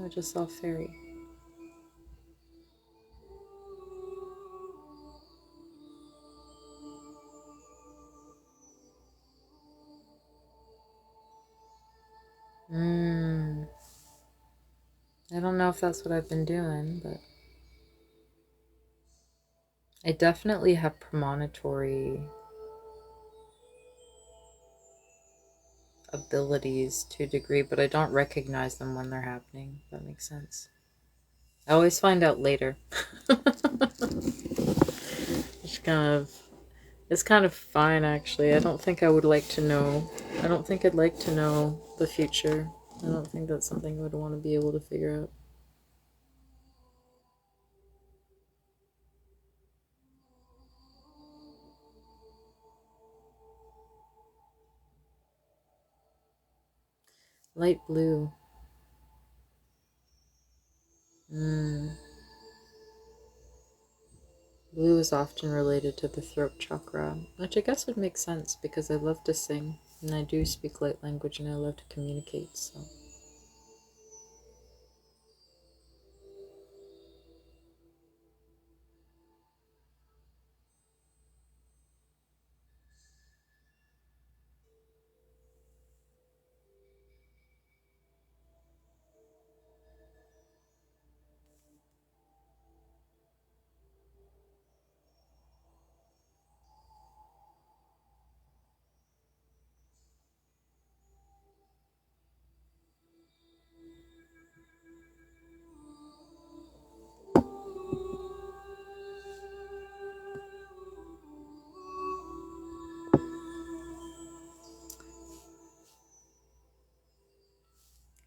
I just saw fairy. I don't know if that's what I've been doing, but I definitely have premonitory abilities to a degree, but I don't recognize them when they're happening, if that makes sense. I always find out later. It's kind of fine, actually. I don't think I would like to know. I don't think I'd like to know the future. I don't think that's something I would want to be able to figure out. Light blue. Blue is often related to the throat chakra, which I guess would make sense because I love to sing and I do speak light language and I love to communicate, so.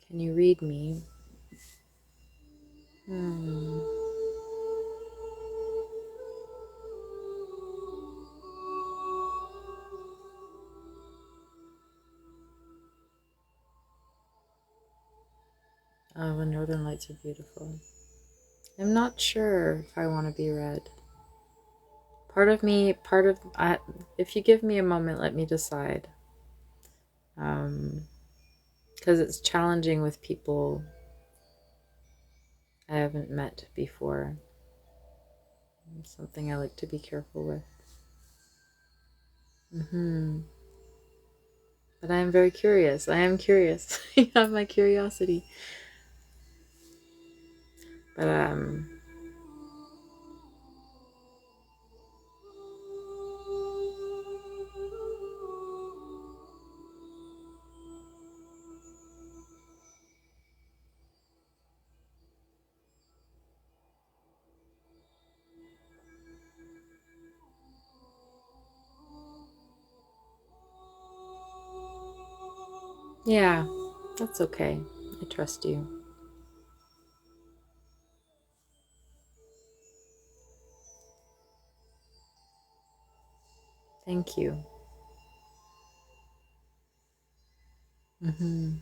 Can you read me? Oh, the northern lights are beautiful. I'm not sure if I want to be read. If you give me a moment, let me decide. Because it's challenging with people I haven't met before. It's something I like to be careful with. But I am very curious. I am curious. You have my curiosity. But yeah, that's okay. I trust you. Thank you. Mm-hmm.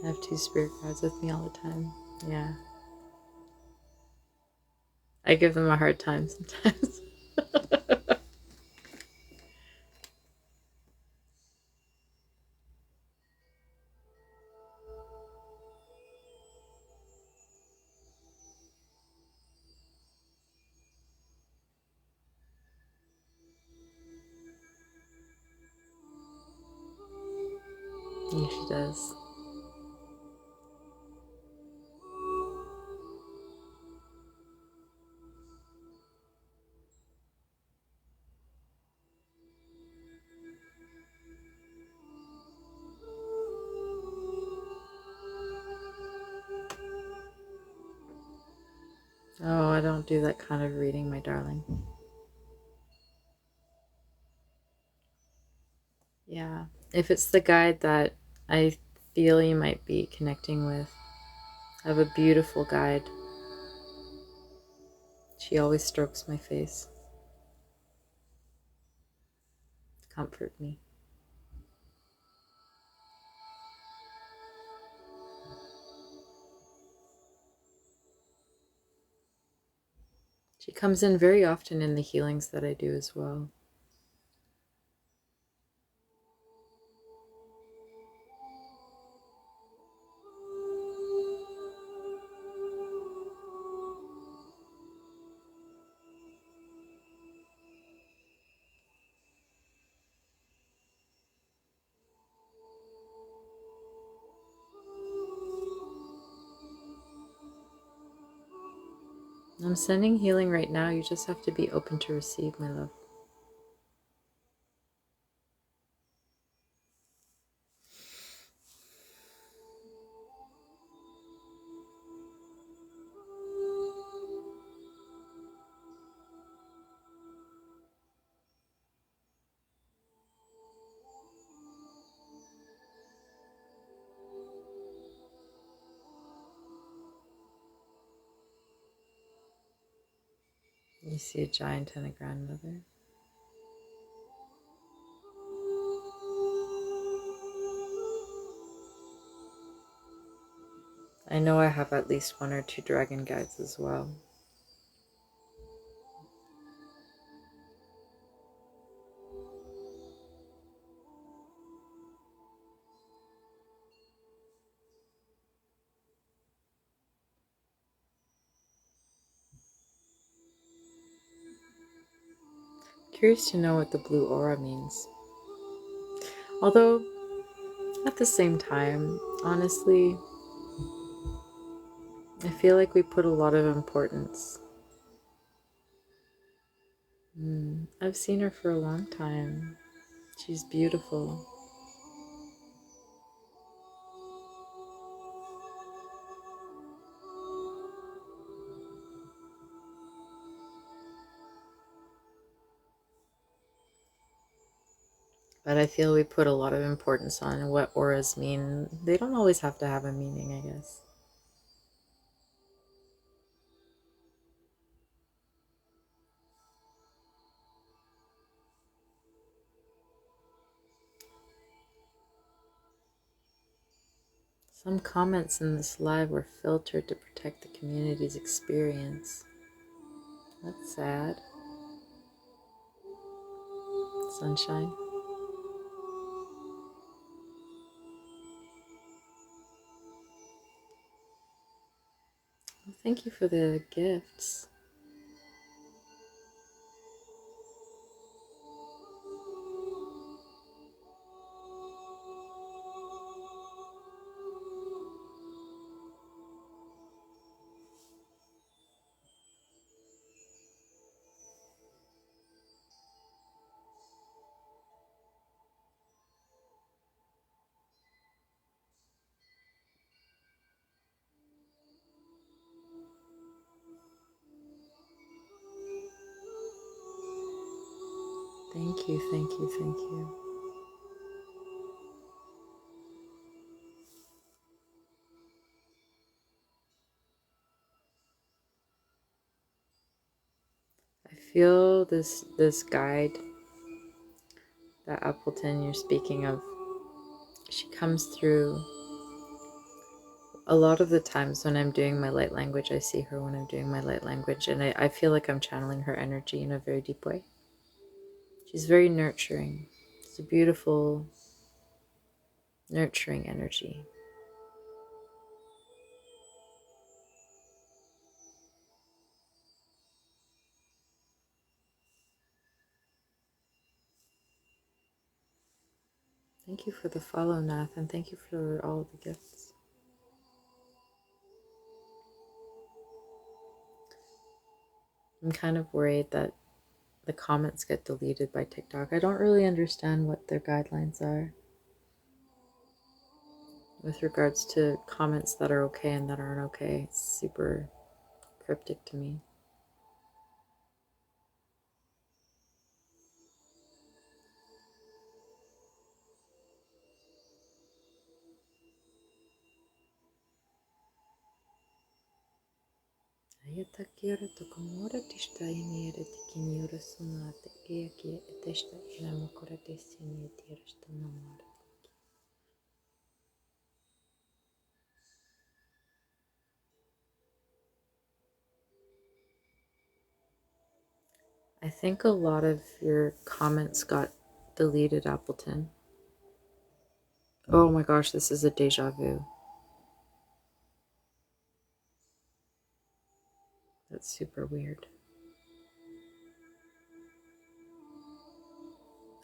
I have 2 spirit guides with me all the time. Yeah. I give them a hard time sometimes. Yeah, she does. Oh, I don't do that kind of reading, my darling. Yeah. If it's the guide that I feel you might be connecting with, I have a beautiful guide. She always strokes my face to comfort me. She comes in very often in the healings that I do as well. I'm sending healing right now. You just have to be open to receive, my love. You see a giant and a grandmother. I know I have at least 1 or 2 dragon guides as well. Curious to know what the blue aura means. Although, at the same time, honestly, I feel like we put a lot of importance. I've seen her for a long time. She's beautiful. But I feel we put a lot of importance on what auras mean. They don't always have to have a meaning, I guess. Some comments in this live were filtered to protect the community's experience. That's sad. Sunshine. Well, thank you for the gifts. Thank you, thank you, thank you. I feel this guide, that Appleton you're speaking of, she comes through a lot of the times when I'm doing my light language. I see her when I'm doing my light language, and I feel like I'm channeling her energy in a very deep way. She's very nurturing. It's a beautiful, nurturing energy. Thank you for the follow, Nath, and thank you for all of the gifts. I'm kind of worried that the comments get deleted by TikTok. I don't really understand what their guidelines are with regards to comments that are okay and that aren't okay. It's super cryptic to me. I think a lot of your comments got deleted, Appleton. Oh my gosh, this is a deja vu. That's super weird.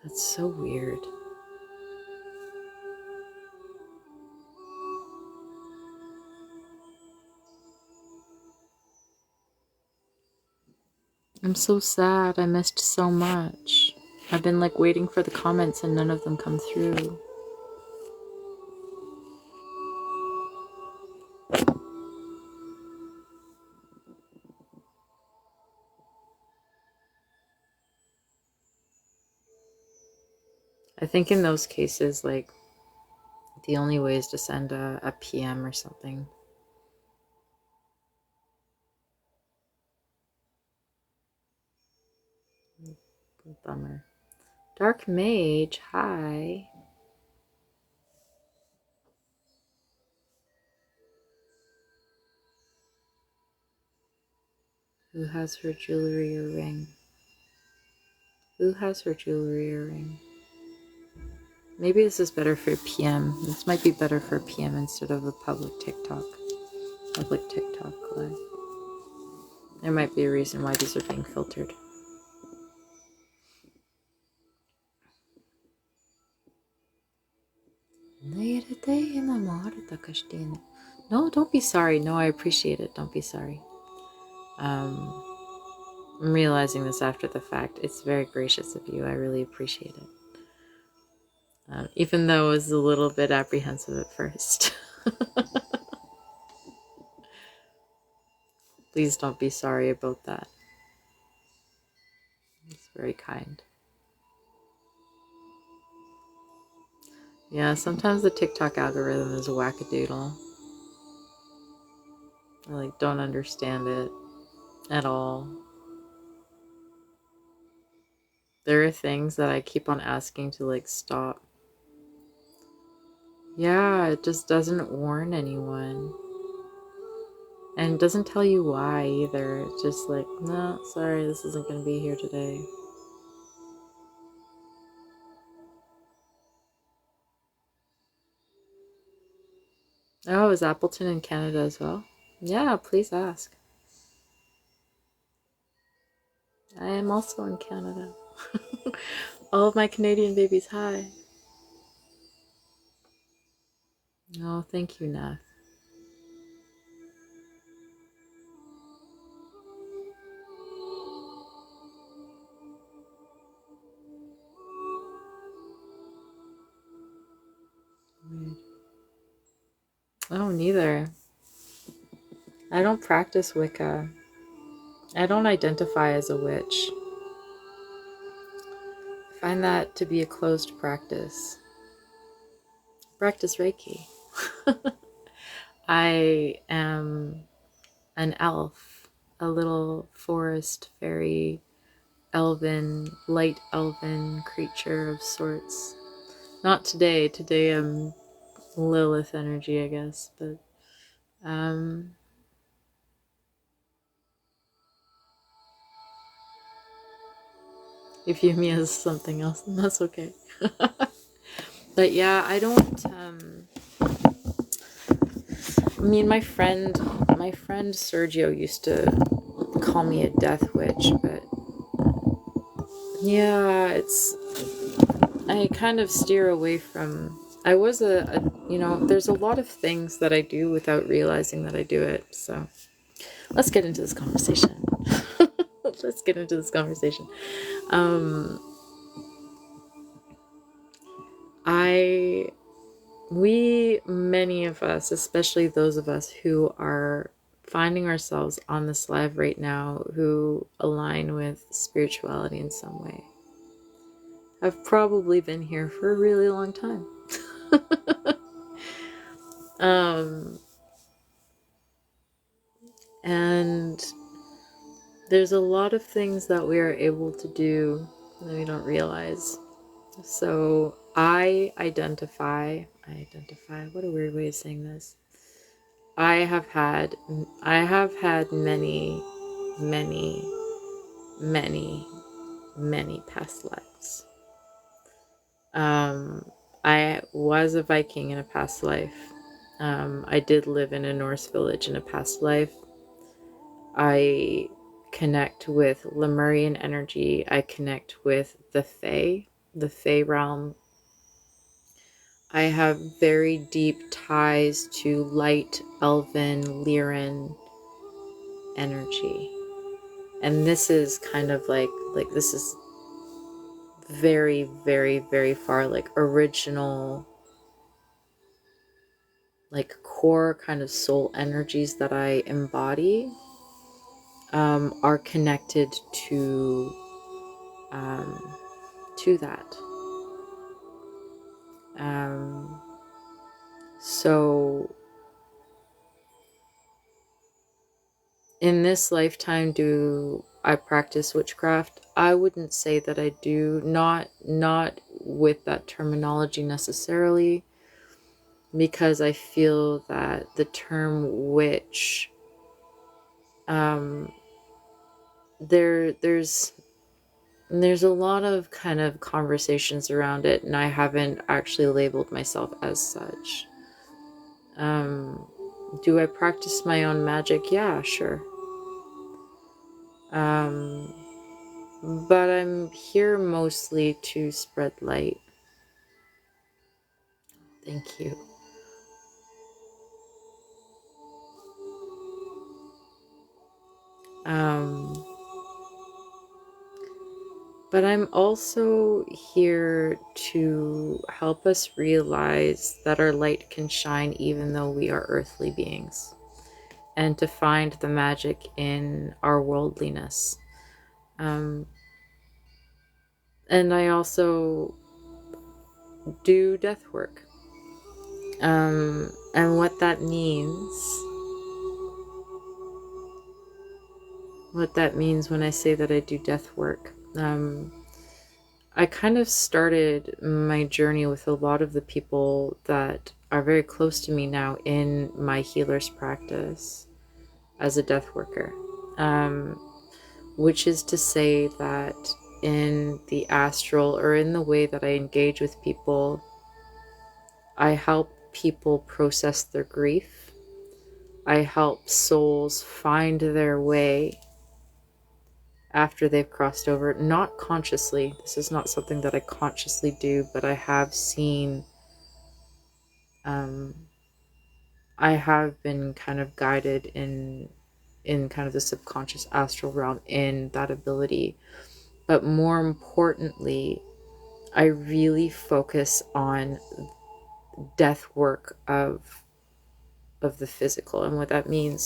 That's so weird. I'm so sad. I missed so much. I've been like waiting for the comments and none of them come through. I think in those cases, like, the only way is to send a PM or something. Bummer. Dark Mage, hi. Who has her jewelry or ring? Who has her jewelry or ring? Maybe this is better for PM. This might be better for PM instead of a public TikTok. Public TikTok live. There might be a reason why these are being filtered. No, don't be sorry. No, I appreciate it. Don't be sorry. I'm realizing this after the fact. It's very gracious of you. I really appreciate it. Even though I was a little bit apprehensive at first. Please don't be sorry about that. It's very kind. Yeah, sometimes the TikTok algorithm is a wackadoodle. I like don't understand it at all. There are things that I keep on asking to like stop. Yeah, it just doesn't warn anyone. And it doesn't tell you why either. It's just like, no, sorry, this isn't going to be here today. Oh, is Appleton in Canada as well? Yeah, please ask. I am also in Canada. All of my Canadian babies, hi. Oh, thank you, Nath. Weird. Oh, neither. I don't practice Wicca. I don't identify as a witch. find that to be a closed practice. Practice Reiki. I am an elf, a little forest fairy, elven, light elven creature of sorts. Not today. Today I'm Lilith energy, I guess, but if you view me as something else, then that's okay. But yeah, I don't I mean, my friend Sergio used to call me a death witch, but yeah, I kind of steer away from. I was there's a lot of things that I do without realizing that I do it. So let's get into this conversation. Let's get into this conversation. Many of us, especially those of us who are finding ourselves on this live right now, who align with spirituality in some way, have probably been here for a really long time. And there's a lot of things that we are able to do that we don't realize. So I identify, what a weird way of saying this. I have had many, many, many, many past lives. I was a Viking in a past life. I did live in a Norse village in a past life. I connect with Lemurian energy. I connect with the Fae realm. I have very deep ties to light, elven, Lyran energy. And this is kind of like this is very, very, very far, like original, like core kind of soul energies that I embody are connected to that. So in this lifetime, do I practice witchcraft? I wouldn't say that I do, not with that terminology necessarily, because I feel that the term witch, there's a lot of kind of conversations around it, and I haven't actually labeled myself as such. Do I practice my own magic? Yeah, sure. But I'm here mostly to spread light. Thank you. But I'm also here to help us realize that our light can shine even though we are earthly beings, and to find the magic in our worldliness. And I also do death work. And what that means when I say that I do death work, I kind of started my journey with a lot of the people that are very close to me now in my healer's practice as a death worker, which is to say that in the astral, or in the way that I engage with people, I help people process their grief. I help souls find their way after they've crossed over, not consciously. This is not something that I consciously do, but I have seen, I have been kind of guided in kind of the subconscious astral realm in that ability. But more importantly, I really focus on death work of the physical. And what I mean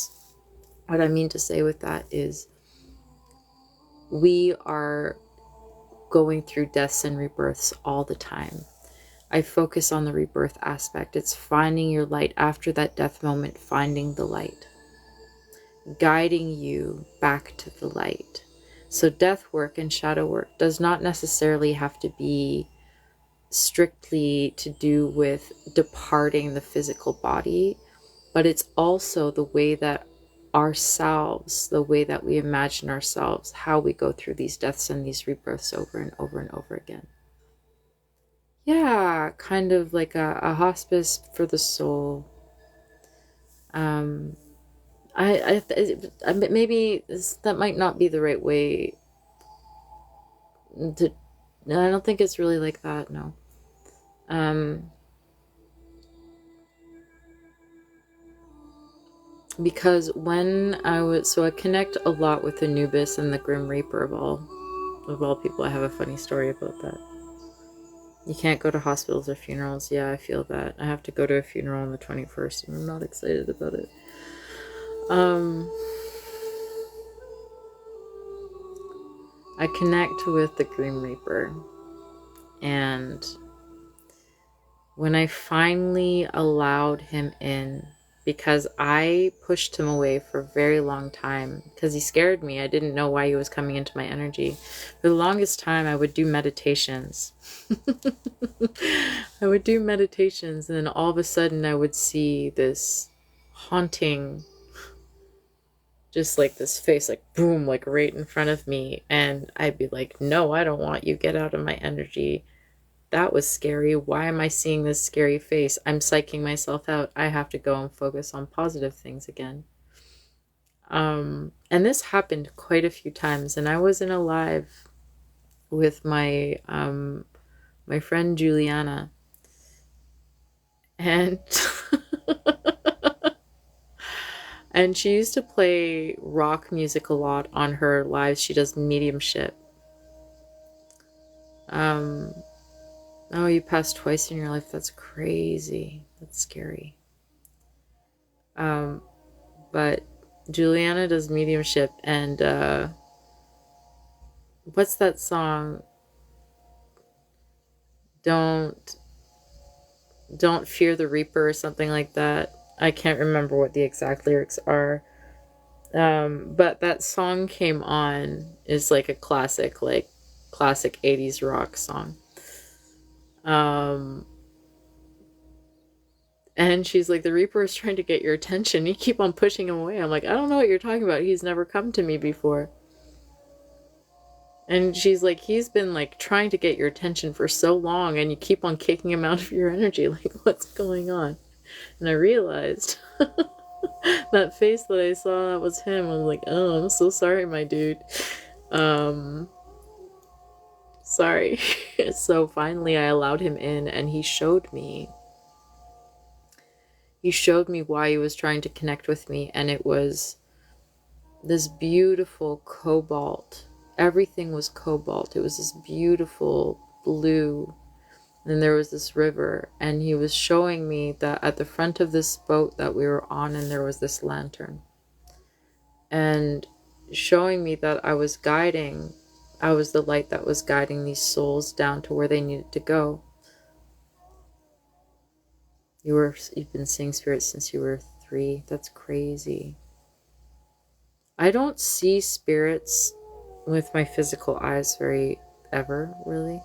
to say with that is, we are going through deaths and rebirths all the time. I focus on the rebirth aspect. It's finding your light after that death moment, finding the light, guiding you back to the light. So death work and shadow work does not necessarily have to be strictly to do with departing the physical body, but it's also the way that ourselves, the way that we imagine ourselves, how we go through these deaths and these rebirths over and over and over again. Yeah, kind of like a hospice for the soul. Maybe that might not be the right way to. I don't think it's really like that. No. Because when I connect a lot with Anubis and the Grim Reaper of all people. I have a funny story about that. You can't go to hospitals or funerals. Yeah, I feel that. I have to go to a funeral on the 21st, and I'm not excited about it. I connect with the Grim Reaper, and when I finally allowed him in, because I pushed him away for a very long time because he scared me. I didn't know why he was coming into my energy. For the longest time, I would do meditations. I would do meditations, and then all of a sudden I would see this haunting, just like this face, like boom, like right in front of me. And I'd be like, no, I don't want you. Get out of my energy. That was scary. Why am I seeing this scary face? I'm psyching myself out. I have to go and focus on positive things again. And this happened quite a few times. And I wasn't alive with my my friend Juliana. And and she used to play rock music a lot on her lives. She does mediumship. Oh, you passed twice in your life. That's crazy. That's scary. But Juliana does mediumship, and what's that song? Don't fear the Reaper or something like that. I can't remember what the exact lyrics are. But that song came on, is like a classic 80s rock song. And she's like, the Reaper is trying to get your attention. You keep on pushing him away. I'm like, I don't know what you're talking about. He's never come to me before. And she's like, he's been like trying to get your attention for so long, and you keep on kicking him out of your energy. Like, what's going on? And I realized that face that I saw, that was him. I was like, oh, I'm so sorry, my dude. Sorry. So finally I allowed him in, and he showed me why he was trying to connect with me. And it was this beautiful cobalt. Everything was cobalt. It was this beautiful blue. And there was this river, and he was showing me that at the front of this boat that we were on, and there was this lantern, and showing me that I was the light that was guiding these souls down to where they needed to go. You've been seeing spirits since you were 3. That's crazy. I don't see spirits with my physical eyes ever, really.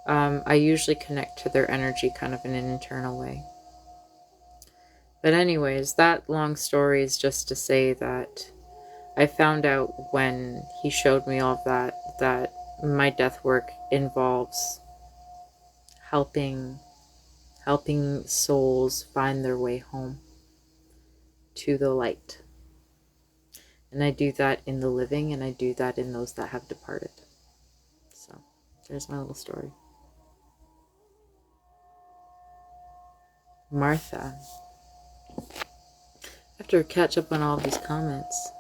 I usually connect to their energy kind of in an internal way. But anyways, that long story is just to say that I found out when he showed me all of that my death work involves helping souls find their way home to the light. And I do that in the living, and I do that in those that have departed. So there's my little story. Martha. I have to catch up on all these comments.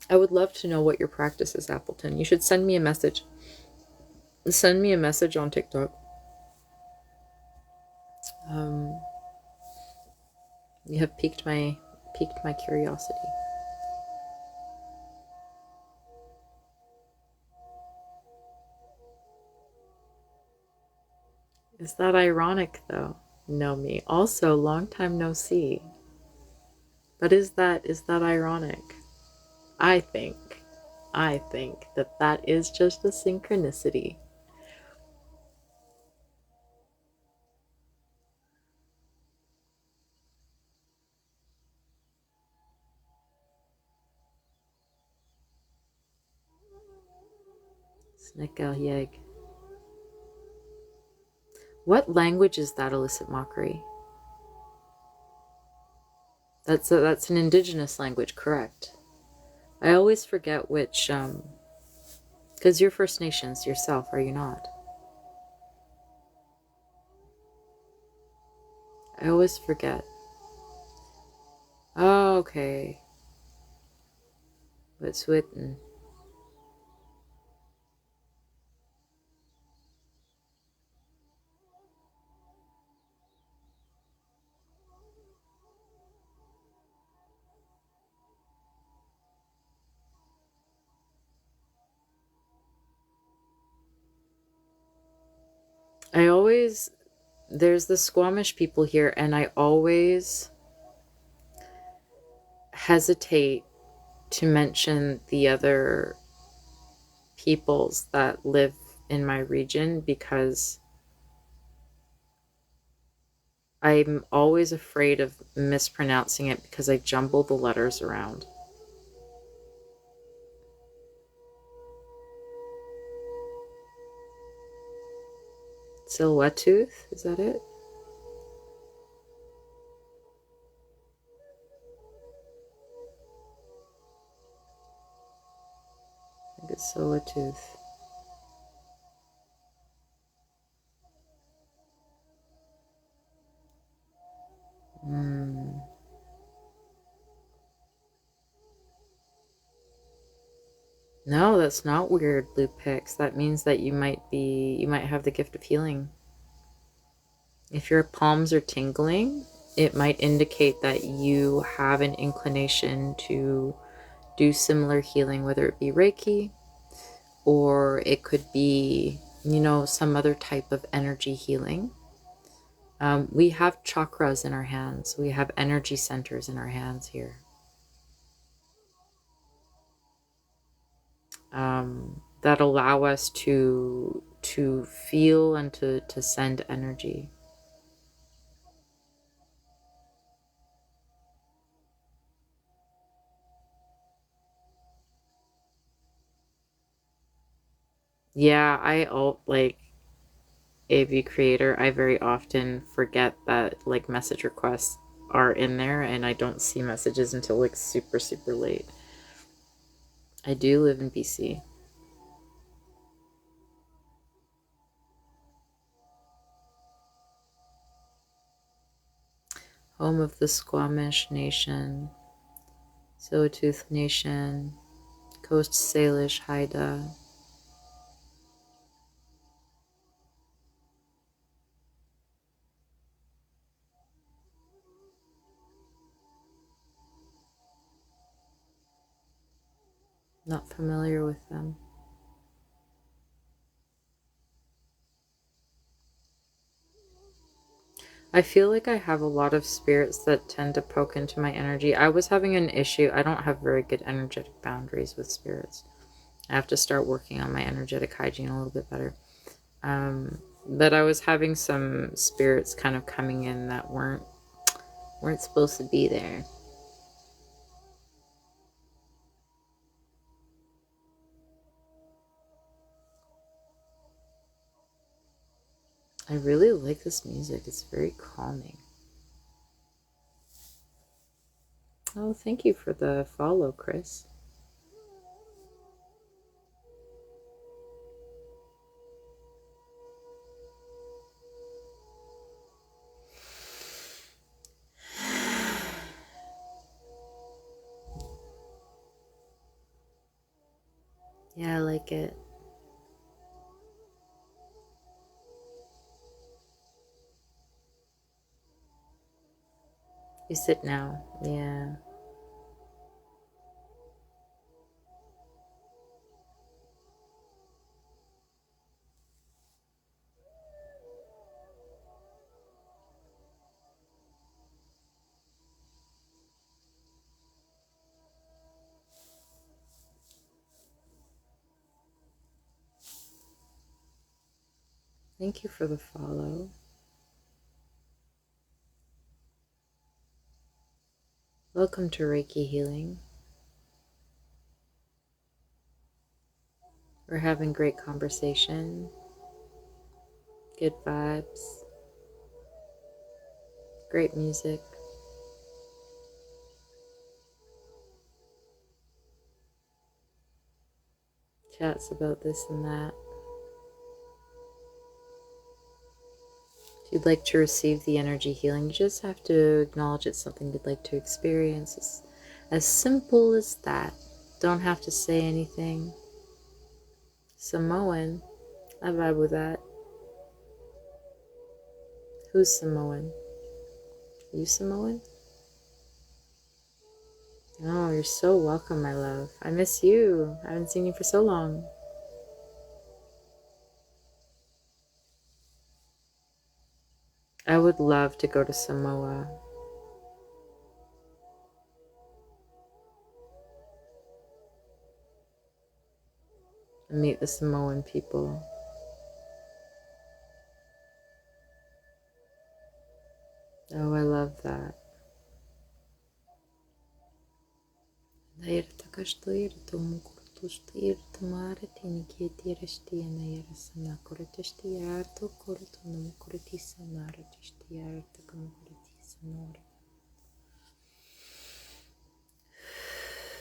I would love to know what your practice is, Appleton. You should send me a message. Send me a message on TikTok. You have piqued my curiosity. Is that ironic though? Know me. Also, long time no see. But is that ironic? I think that is just a synchronicity. Snickeljeg. What language is that, illicit mockery? That's an indigenous language, correct? I always forget which, because you're First Nations yourself, are you not? I always forget. Oh, okay. What's written? There's the Squamish people here, and I always hesitate to mention the other peoples that live in my region because I'm always afraid of mispronouncing it because I jumble the letters around. Silhouette tooth, is that it? I think it's silhouette tooth. No, that's not weird, Blue Pix. That means that you might have the gift of healing. If your palms are tingling, it might indicate that you have an inclination to do similar healing, whether it be Reiki or it could be, some other type of energy healing. We have chakras in our hands. We have energy centers in our hands here. That allow us to feel and to send energy. Yeah, like AV creator, I very often forget that like message requests are in there and I don't see messages until like super, super late. I do live in BC. Home of the Squamish Nation, Tsleil-Waututh Nation, Coast Salish Haida. Not familiar with them. I feel like I have a lot of spirits that tend to poke into my energy. I was having an issue. I don't have very good energetic boundaries with spirits. I have to start working on my energetic hygiene a little bit better. But I was having some spirits kind of coming in that weren't supposed to be there. I really like this music. It's very calming. Oh, thank you for the follow, Chris. Yeah, I like it. You sit now. Yeah. Thank you for the follow. Welcome to Reiki Healing. We're having great conversation, good vibes, great music. Chats about this and that. If you'd like to receive the energy healing, you just have to acknowledge it's something you'd like to experience. It's as simple as that. Don't have to say anything. Samoan, I vibe with that. Who's Samoan? Are you Samoan? Oh, you're so welcome, my love. I miss you. I haven't seen you for so long. I would love to go to Samoa. And meet the Samoan people. Oh, I love that.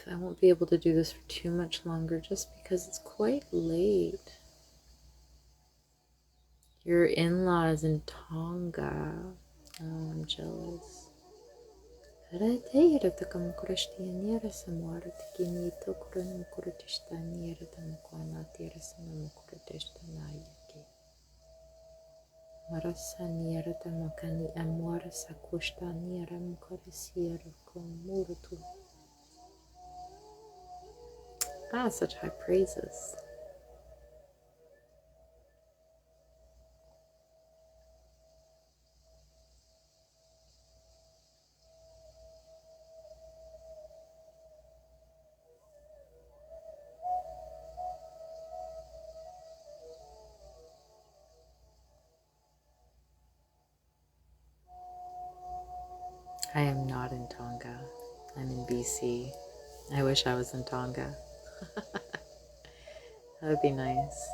I won't be able to do this for too much longer just because it's quite late. Your in-law is in Tonga. Oh, I'm jealous. Ah, such high praises. I am not in Tonga. I'm in BC. I wish I was in Tonga. That would be nice.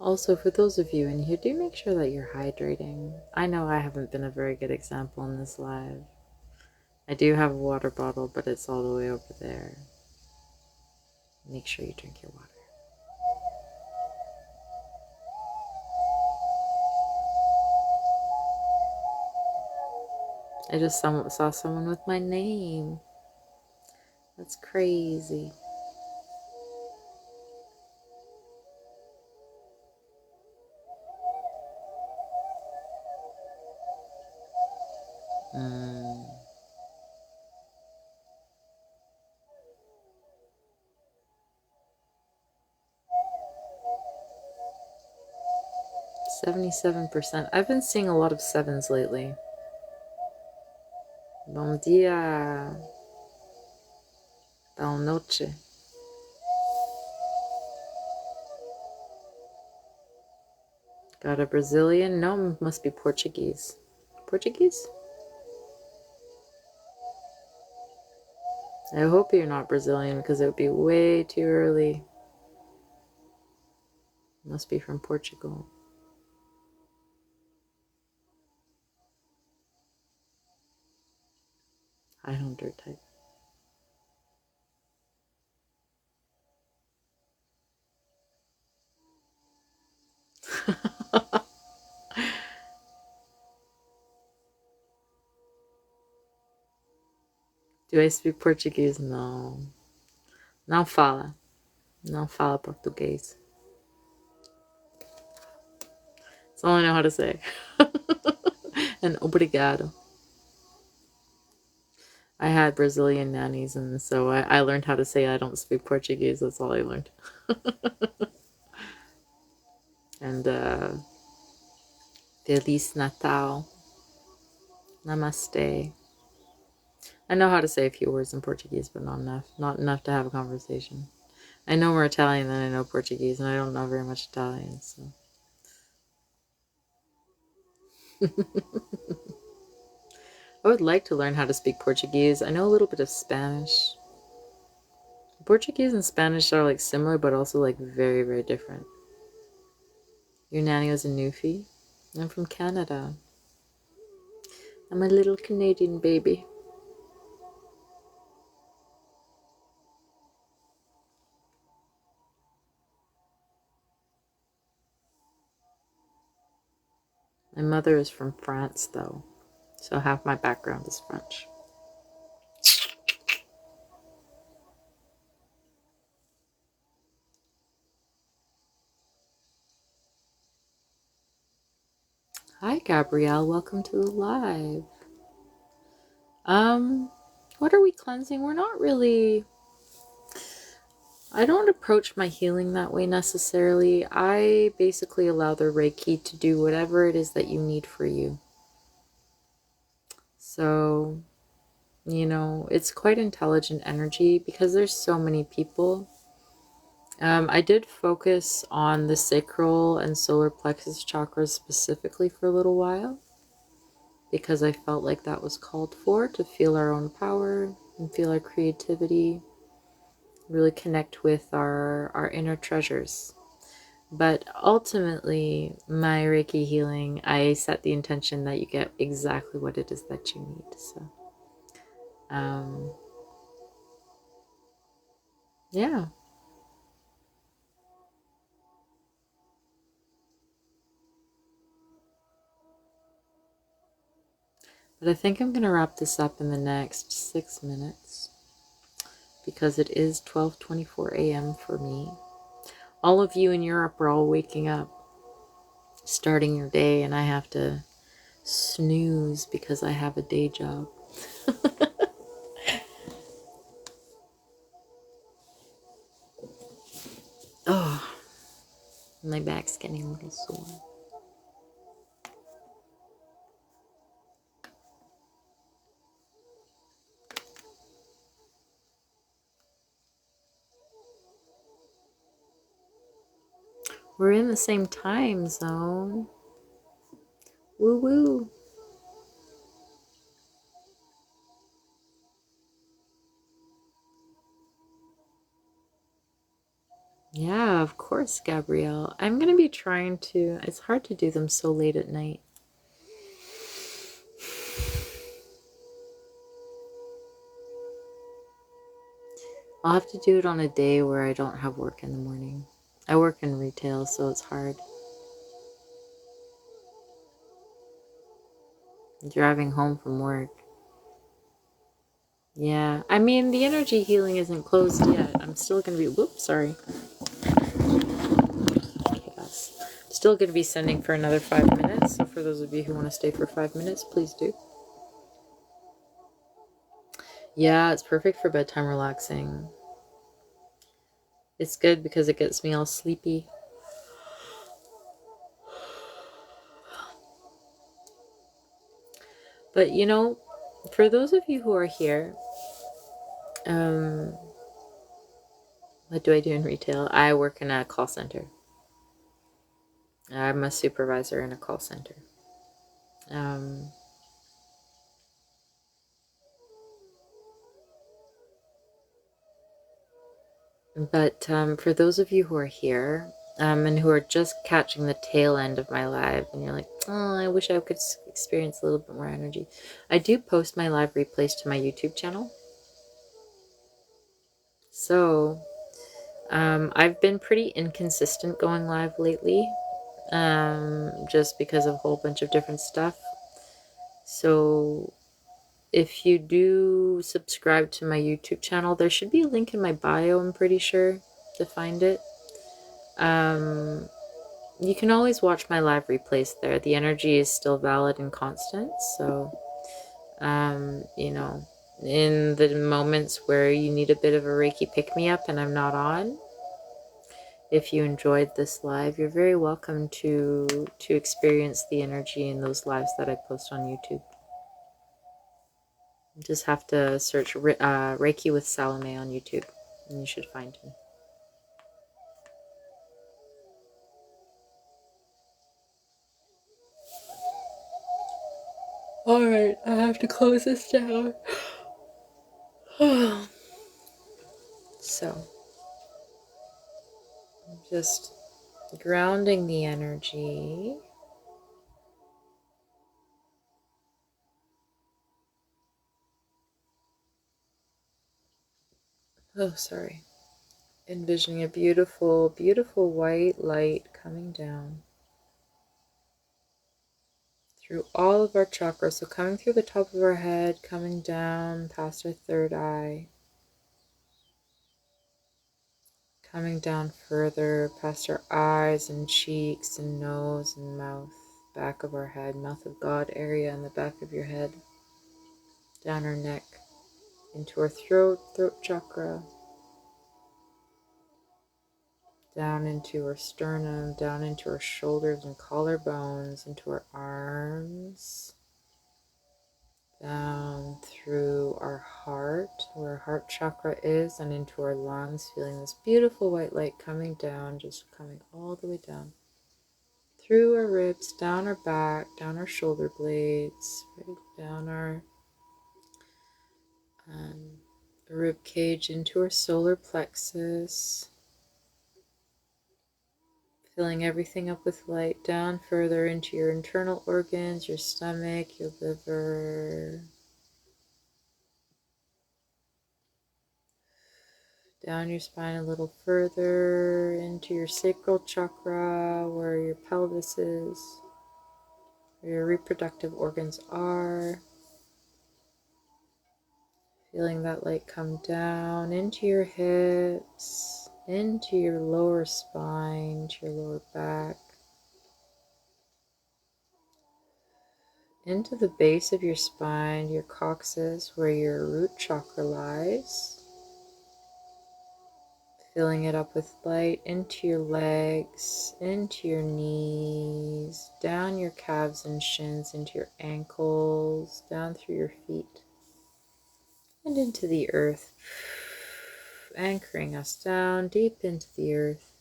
Also, for those of you in here, do make sure that you're hydrating. I know I haven't been a very good example in this live. I do have a water bottle, but it's all the way over there. Make sure you drink your water. I just saw someone with my name. That's crazy. Mm. 77%. I've been seeing a lot of sevens lately. Bom dia. Boa noche. Got a Brazilian? No, must be Portuguese. Portuguese? I hope you're not Brazilian because it would be way too early. Must be from Portugal. 100 type. Do I speak Portuguese? No. Não fala. Não fala português. That's all I know how to say. And obrigado. I had Brazilian nannies, and so I learned how to say I don't speak Portuguese. That's all I learned. And Feliz Natal. Namaste. I know how to say a few words in Portuguese, but not enough. Not enough to have a conversation. I know more Italian than I know Portuguese, and I don't know very much Italian, so. I would like to learn how to speak Portuguese. I know a little bit of Spanish. Portuguese and Spanish are like similar, but also like very, very different. Your nanny was a newfie. I'm from Canada. I'm a little Canadian baby. My mother is from France, though, so half my background is French. Hi, Gabrielle. Welcome to the live. What are we cleansing? We're not really... I don't approach my healing that way necessarily. I basically allow the Reiki to do whatever it is that you need for you. So, you know, it's quite intelligent energy because there's so many people. I did focus on the sacral and solar plexus chakras specifically for a little while because I felt like that was called for, to feel our own power and feel our creativity, really connect with our inner treasures. But ultimately, my Reiki healing, I set the intention that you get exactly what it is that you need. So, yeah. But I think I'm going to wrap this up in the next 6 minutes because it is 12:24 a.m. for me. All of you in Europe are all waking up, starting your day, and I have to snooze because I have a day job. Oh, my back's getting a little sore. We're in the same time zone. Woo woo. Yeah, of course, Gabrielle. I'm going to be trying to... It's hard to do them so late at night. I'll have to do it on a day where I don't have work in the morning. I work in retail, so it's hard. Driving home from work. Yeah, I mean, the energy healing isn't closed yet. I'm still going to be... Whoops, sorry. Chaos. Still going to be sending for another 5 minutes, so for those of you who want to stay for 5 minutes, please do. Yeah, it's perfect for bedtime relaxing. It's good because it gets me all sleepy. But, you know, for those of you who are here, what do I do in retail? I work in a call center. I'm a supervisor in a call center. But for those of you who are here, and who are just catching the tail end of my live, and you're like, oh, I wish I could experience a little bit more energy. I do post my live replays to my YouTube channel. So I've been pretty inconsistent going live lately, just because of a whole bunch of different stuff. So if you do subscribe to my YouTube channel, there should be a link in my bio, I'm pretty sure, to find it. You can always watch my live replays there. The energy is still valid and constant. So, you know, in the moments where you need a bit of a Reiki pick-me-up and I'm not on, if you enjoyed this live, you're very welcome to experience the energy in those lives that I post on YouTube. You just have to search Reiki with Salome on YouTube, and you should find me. Alright, I have to close this down. So, just grounding the energy. Oh, sorry. Envisioning a beautiful, beautiful white light coming down through all of our chakras. So coming through the top of our head, coming down past our third eye, coming down further past our eyes and cheeks and nose and mouth, back of our head, mouth of God area in the back of your head, down our neck, into our throat chakra, down into our sternum, down into our shoulders and collarbones, into our arms, down through our heart, where our heart chakra is, and into our lungs, feeling this beautiful white light coming down, just coming all the way down. Through our ribs, down our back, down our shoulder blades, right down our rib cage, into our solar plexus, filling everything up with light, down further into your internal organs, your stomach, your liver, down your spine a little further, into your sacral chakra, where your pelvis is, where your reproductive organs are. Feeling that light come down into your hips, into your lower spine, to your lower back, into the base of your spine, your coccyx, where your root chakra lies. Filling it up with light into your legs, into your knees, down your calves and shins, into your ankles, down through your feet, and into the earth, anchoring us down deep into the earth.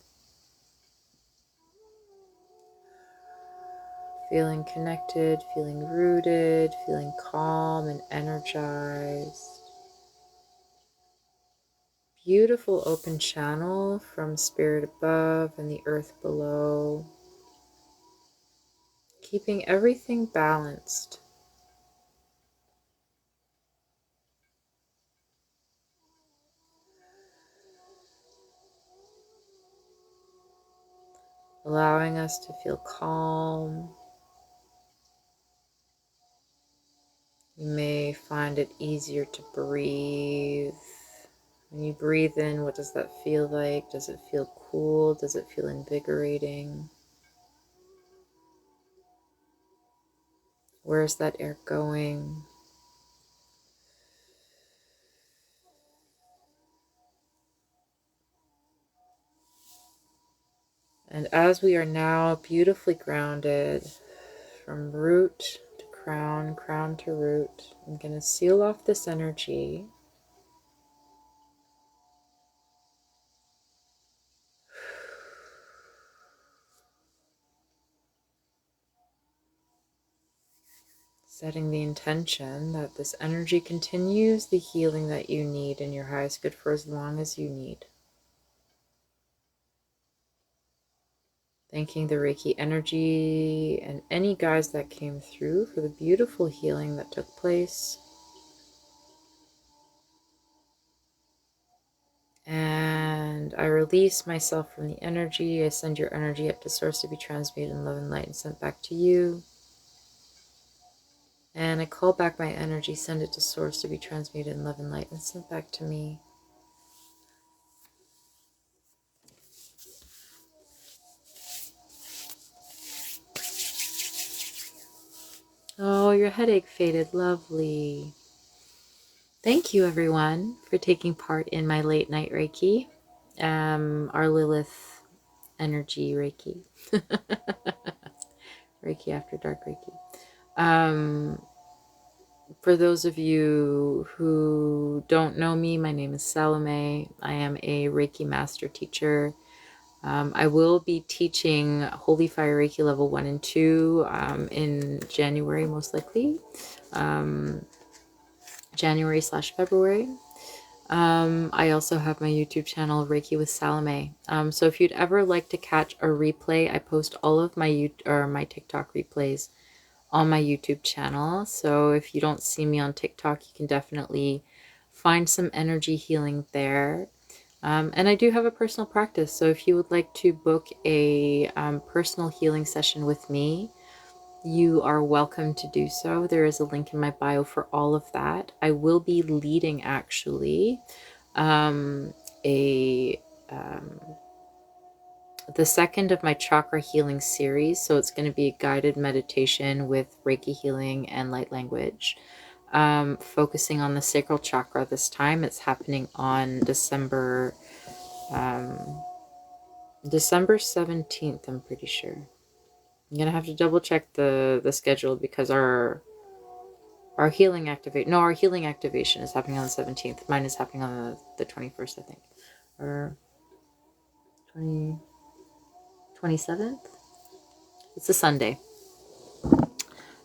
Feeling connected, feeling rooted, feeling calm and energized. Beautiful open channel from spirit above and the earth below. Keeping everything balanced. Allowing us to feel calm. You may find it easier to breathe. When you breathe in, what does that feel like? Does it feel cool? Does it feel invigorating? Where is that air going? And as we are now beautifully grounded from root to crown, crown to root, I'm going to seal off this energy. Setting the intention that this energy continues the healing that you need in your highest good for as long as you need. Thanking the Reiki energy and any guides that came through for the beautiful healing that took place. And I release myself from the energy. I send your energy up to source to be transmuted in love and light and sent back to you. And I call back my energy, send it to source to be transmuted in love and light and sent back to me. Oh, your headache faded. Lovely. Thank you, everyone, for taking part in my late night Reiki. Our Lilith energy Reiki. Reiki after dark Reiki. For those of you who don't know me, my name is Salome. I am a Reiki master teacher. I will be teaching Holy Fire Reiki level 1 and 2 in January, most likely. January/February. I also have my YouTube channel, Reiki with Salome. So if you'd ever like to catch a replay, I post all of my my TikTok replays on my YouTube channel. So if you don't see me on TikTok, you can definitely find some energy healing there. And I do have a personal practice. So if you would like to book a personal healing session with me, you are welcome to do so. There is a link in my bio for all of that. I will be leading actually the second of my chakra healing series. So it's going to be a guided meditation with Reiki healing and light language, focusing on the sacral chakra this time. It's happening on December 17th, I'm pretty sure. I'm gonna have to double check the schedule because our healing activation is happening on the 17th. Mine is happening on the 21st, I think, or 27th. It's a Sunday,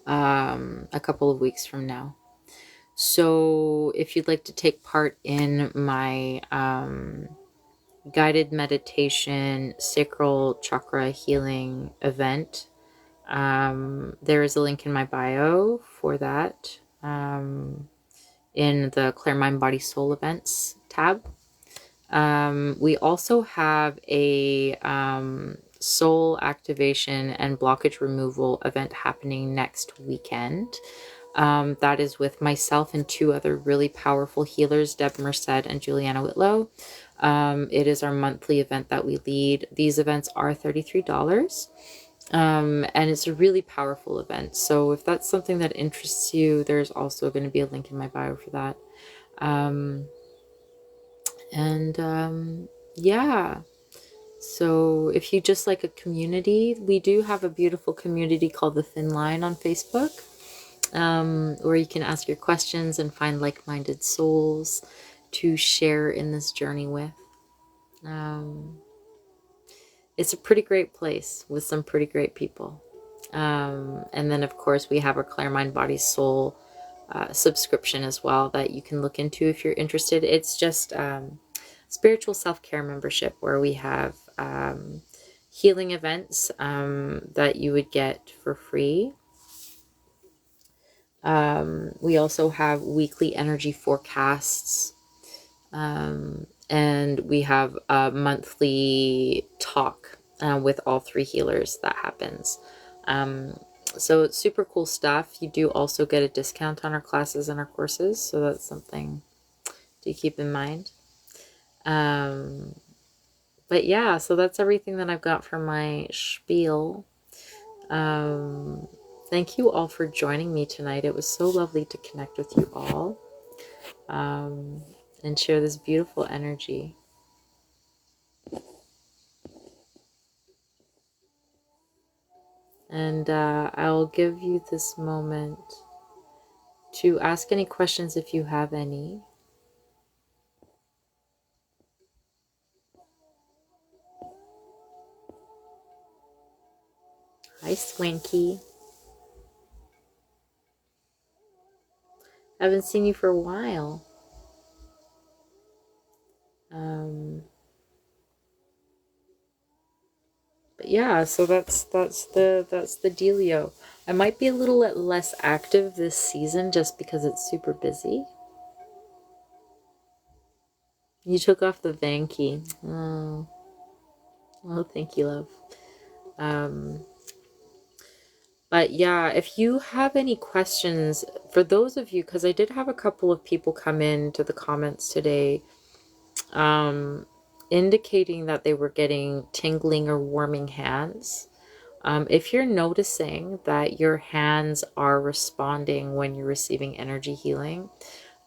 a couple of weeks from now. So if you'd like to take part in my guided meditation sacral chakra healing event, there is a link in my bio for that, in the Clear Mind Body Soul events tab. We also have a soul activation and blockage removal event happening next weekend. That is with myself and 2 other really powerful healers, Deb Merced and Juliana Whitlow. It is our monthly event that we lead. These events are $33. And it's a really powerful event. So if that's something that interests you, there's also going to be a link in my bio for that. Yeah. So if you just like a community, we do have a beautiful community called The Thin Line on Facebook, where you can ask your questions and find like-minded souls to share in this journey with. It's a pretty great place with some pretty great people. And then, of course, we have our Clear Mind Body Soul subscription as well that you can look into if you're interested. It's just spiritual self-care membership where we have healing events that you would get for free. We also have weekly energy forecasts, and we have a monthly talk with all 3 healers that happens. So it's super cool stuff. You do also get a discount on our classes and our courses, so that's something to keep in mind. But yeah, so that's everything that I've got for my spiel. Thank you all for joining me tonight. It was so lovely to connect with you all and share this beautiful energy. And I'll give you this moment to ask any questions if you have any. Hi, Swanky. I haven't seen you for a while. But yeah, so that's the dealio. I might be a little less active this season just because it's super busy. You took off the Vanky. Oh, well, thank you, love. Um, but yeah, if you have any questions, for those of you, because I did have a couple of people come in to the comments today, indicating that they were getting tingling or warming hands. If you're noticing that your hands are responding when you're receiving energy healing,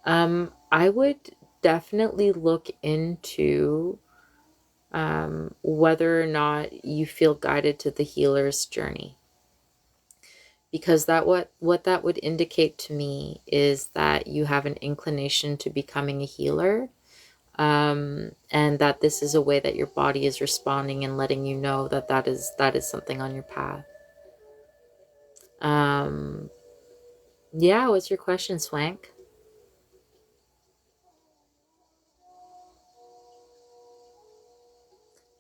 I would definitely look into whether or not you feel guided to the healer's journey. Because what that would indicate to me is that you have an inclination to becoming a healer, and that this is a way that your body is responding and letting you know that that is something on your path. Yeah, what's your question, Swank?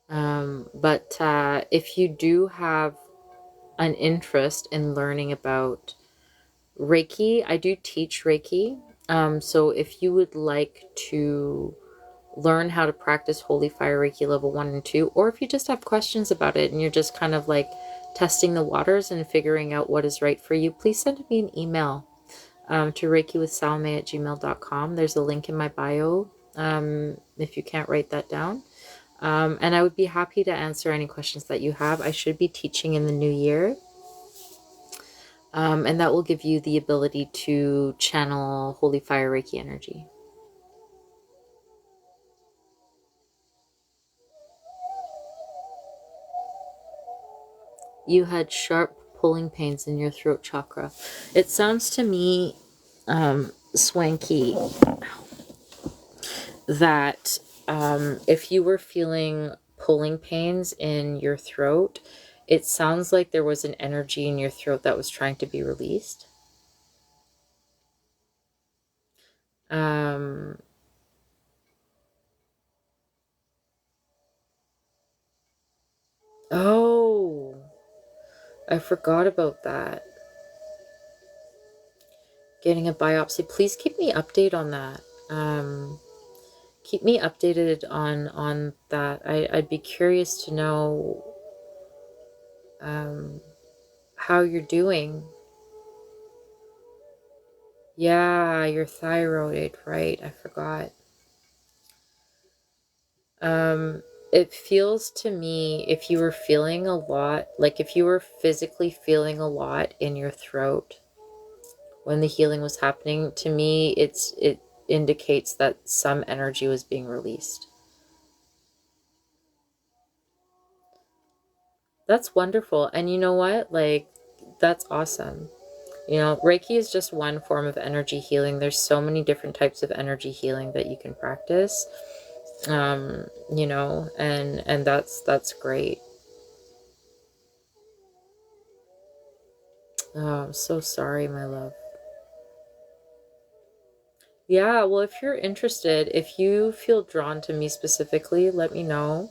But if you do have an interest in learning about Reiki, I do teach Reiki. So if you would like to learn how to practice Holy Fire Reiki level 1 and 2, or if you just have questions about it and you're just kind of like testing the waters and figuring out what is right for you, please send me an email to reikiwithsalme@gmail.com. There's a link in my bio if you can't write that down. And I would be happy to answer any questions that you have. I should be teaching in the new year. And that will give you the ability to channel Holy Fire Reiki energy. You had sharp pulling pains in your throat chakra. It sounds to me, Swanky, that if you were feeling pulling pains in your throat, it sounds like there was an energy in your throat that was trying to be released. Oh, I forgot about that. Getting a biopsy. Please keep me updated on that. Keep me updated on that. I'd be curious to know how you're doing. Yeah, your thyroid, right? I forgot. It feels to me, if you were feeling a lot, like if you were physically feeling a lot in your throat when the healing was happening, to me it indicates that some energy was being released. That's wonderful. And you know what? Like, that's awesome. You know, Reiki is just one form of energy healing. There's so many different types of energy healing that you can practice. You know, and that's great. Oh, I'm so sorry, my love. Yeah, well, if you're interested, if you feel drawn to me specifically, let me know.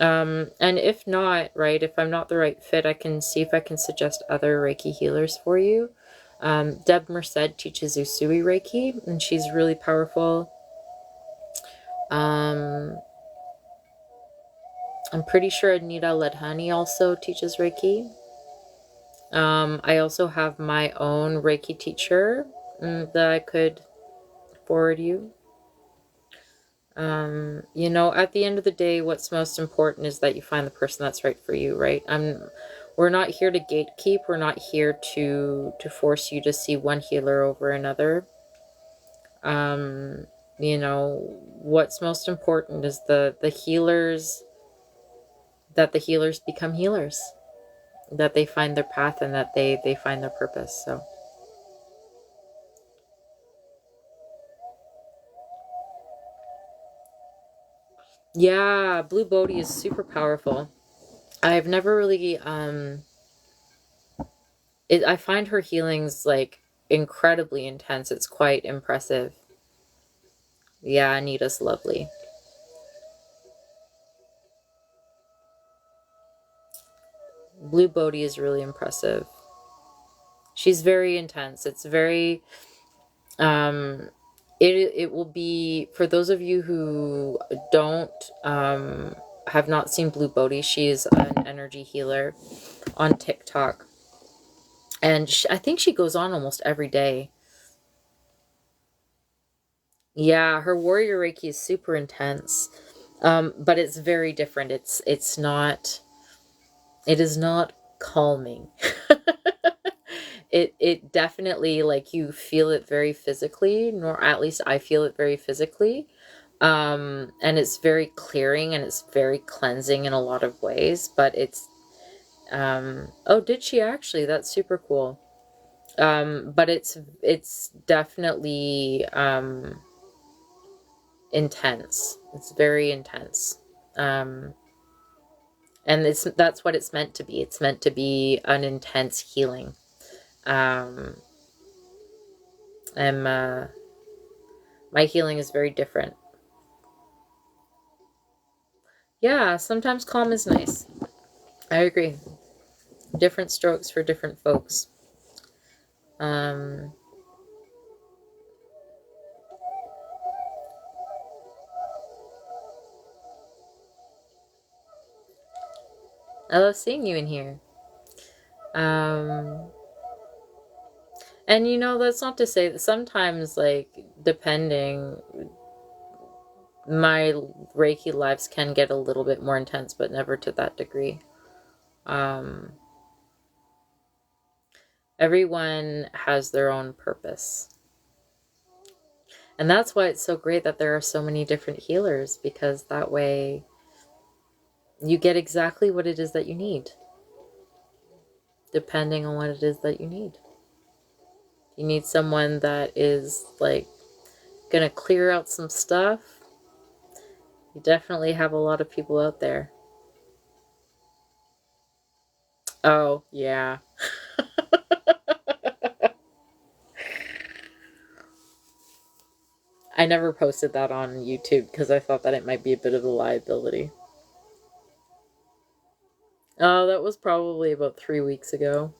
And if not, right, if I'm not the right fit, I can see if I can suggest other Reiki healers for you. Deb Merced teaches Usui Reiki, and she's really powerful. I'm pretty sure Anita Ledhani also teaches Reiki. I also have my own Reiki teacher that I could forward you. You know, at the end of the day, what's most important is that you find the person that's right for you, right? We're not here to gatekeep. We're not here to force you to see one healer over another. You know, what's most important is the healers, that the healers become healers, that they find their path, and that they find their purpose. So yeah, Blue Bodhi is super powerful. I've never really I find her healings like incredibly intense. It's quite impressive. Yeah, Anita's lovely. Blue Bodhi is really impressive. She's very intense. It's very, it will be, for those of you who don't, have not seen Blue Bodhi, she is an energy healer on TikTok. And I think she goes on almost every day. Yeah, her warrior Reiki is super intense. But it's very different. It is not calming. It definitely, like, you feel it very physically, nor at least I feel it very physically. And it's very clearing and it's very cleansing in a lot of ways, but it's, oh, did she actually? That's super cool. But it's definitely, intense. It's very intense. And that's what it's meant to be. It's meant to be an intense healing. Um, and my healing is very different. Yeah, sometimes calm is nice. I agree. Different strokes for different folks. I love seeing you in here. And you know, that's not to say that sometimes, like, depending, my Reiki lives can get a little bit more intense, but never to that degree. Everyone has their own purpose. And that's why it's so great that there are so many different healers, because that way you get exactly what it is that you need, depending on what it is that you need. You need someone that is, like, gonna clear out some stuff. You definitely have a lot of people out there. Oh, yeah. I never posted that on YouTube because I thought that it might be a bit of a liability. Oh, that was probably about 3 weeks ago.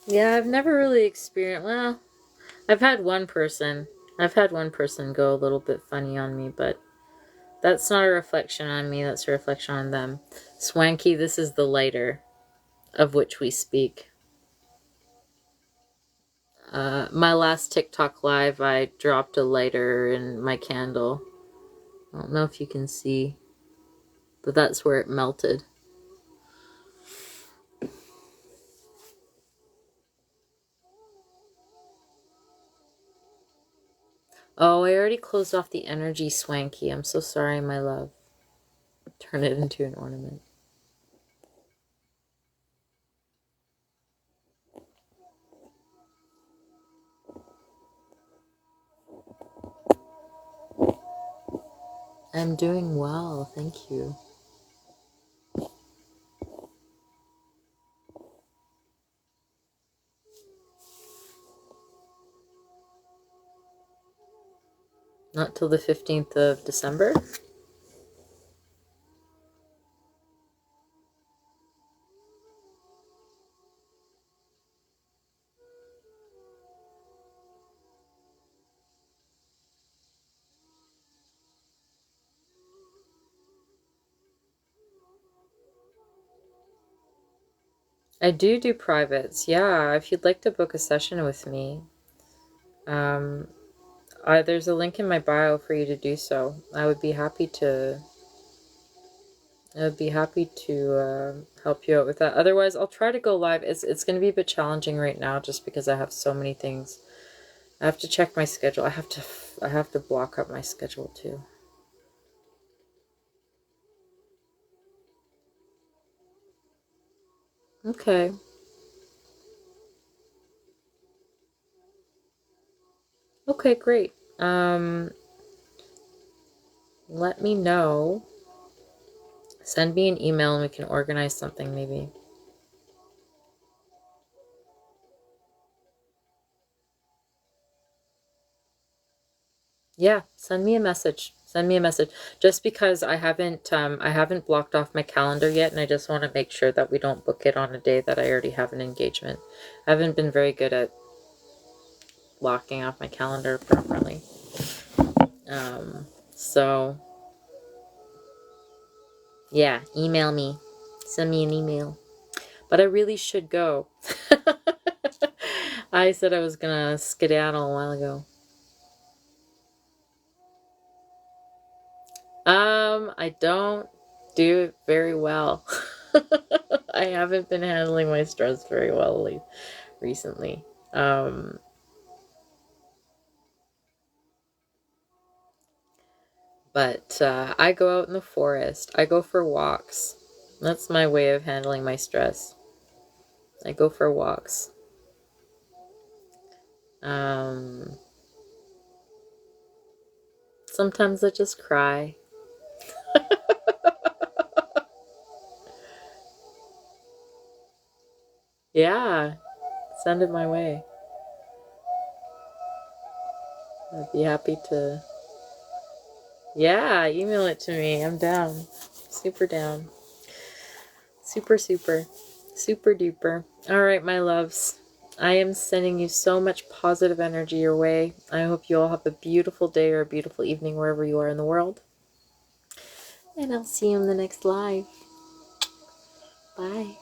Yeah, I've never really experienced, well, I've had one person go a little bit funny on me, but that's not a reflection on me, that's a reflection on them. Swanky, this is the lighter of which we speak. My last TikTok live, I dropped a lighter in my candle. I don't know if you can see, but that's where it melted. Oh, I already closed off the energy, Swanky. I'm so sorry, my love. Turn it into an ornament. I'm doing well, thank you. Not till the 15th of December? I do privates. Yeah, if you'd like to book a session with me, there's a link in my bio for you to do so. I would be happy to. Help you out with that. Otherwise, I'll try to go live. It's going to be a bit challenging right now, just because I have so many things. I have to check my schedule. I have to block up my schedule too. Okay. Okay, great. Let me know. Send me an email and we can organize something maybe. Yeah, send me a message. Send me a message. Just because I haven't blocked off my calendar yet, and I just want to make sure that we don't book it on a day that I already have an engagement. I haven't been very good at blocking off my calendar properly. So yeah, email me. Send me an email. But I really should go. I said I was gonna skedaddle a while ago. I don't do it very well. I haven't been handling my stress very well recently. But I go out in the forest. I go for walks. That's my way of handling my stress. I go for walks. Sometimes I just cry. Yeah, send it my way. I'd be happy to. Yeah, email it to me. I'm down. Super down. Super, super. Super duper. All right, my loves. I am sending you so much positive energy your way. I hope you all have a beautiful day or a beautiful evening wherever you are in the world. And I'll see you in the next live. Bye.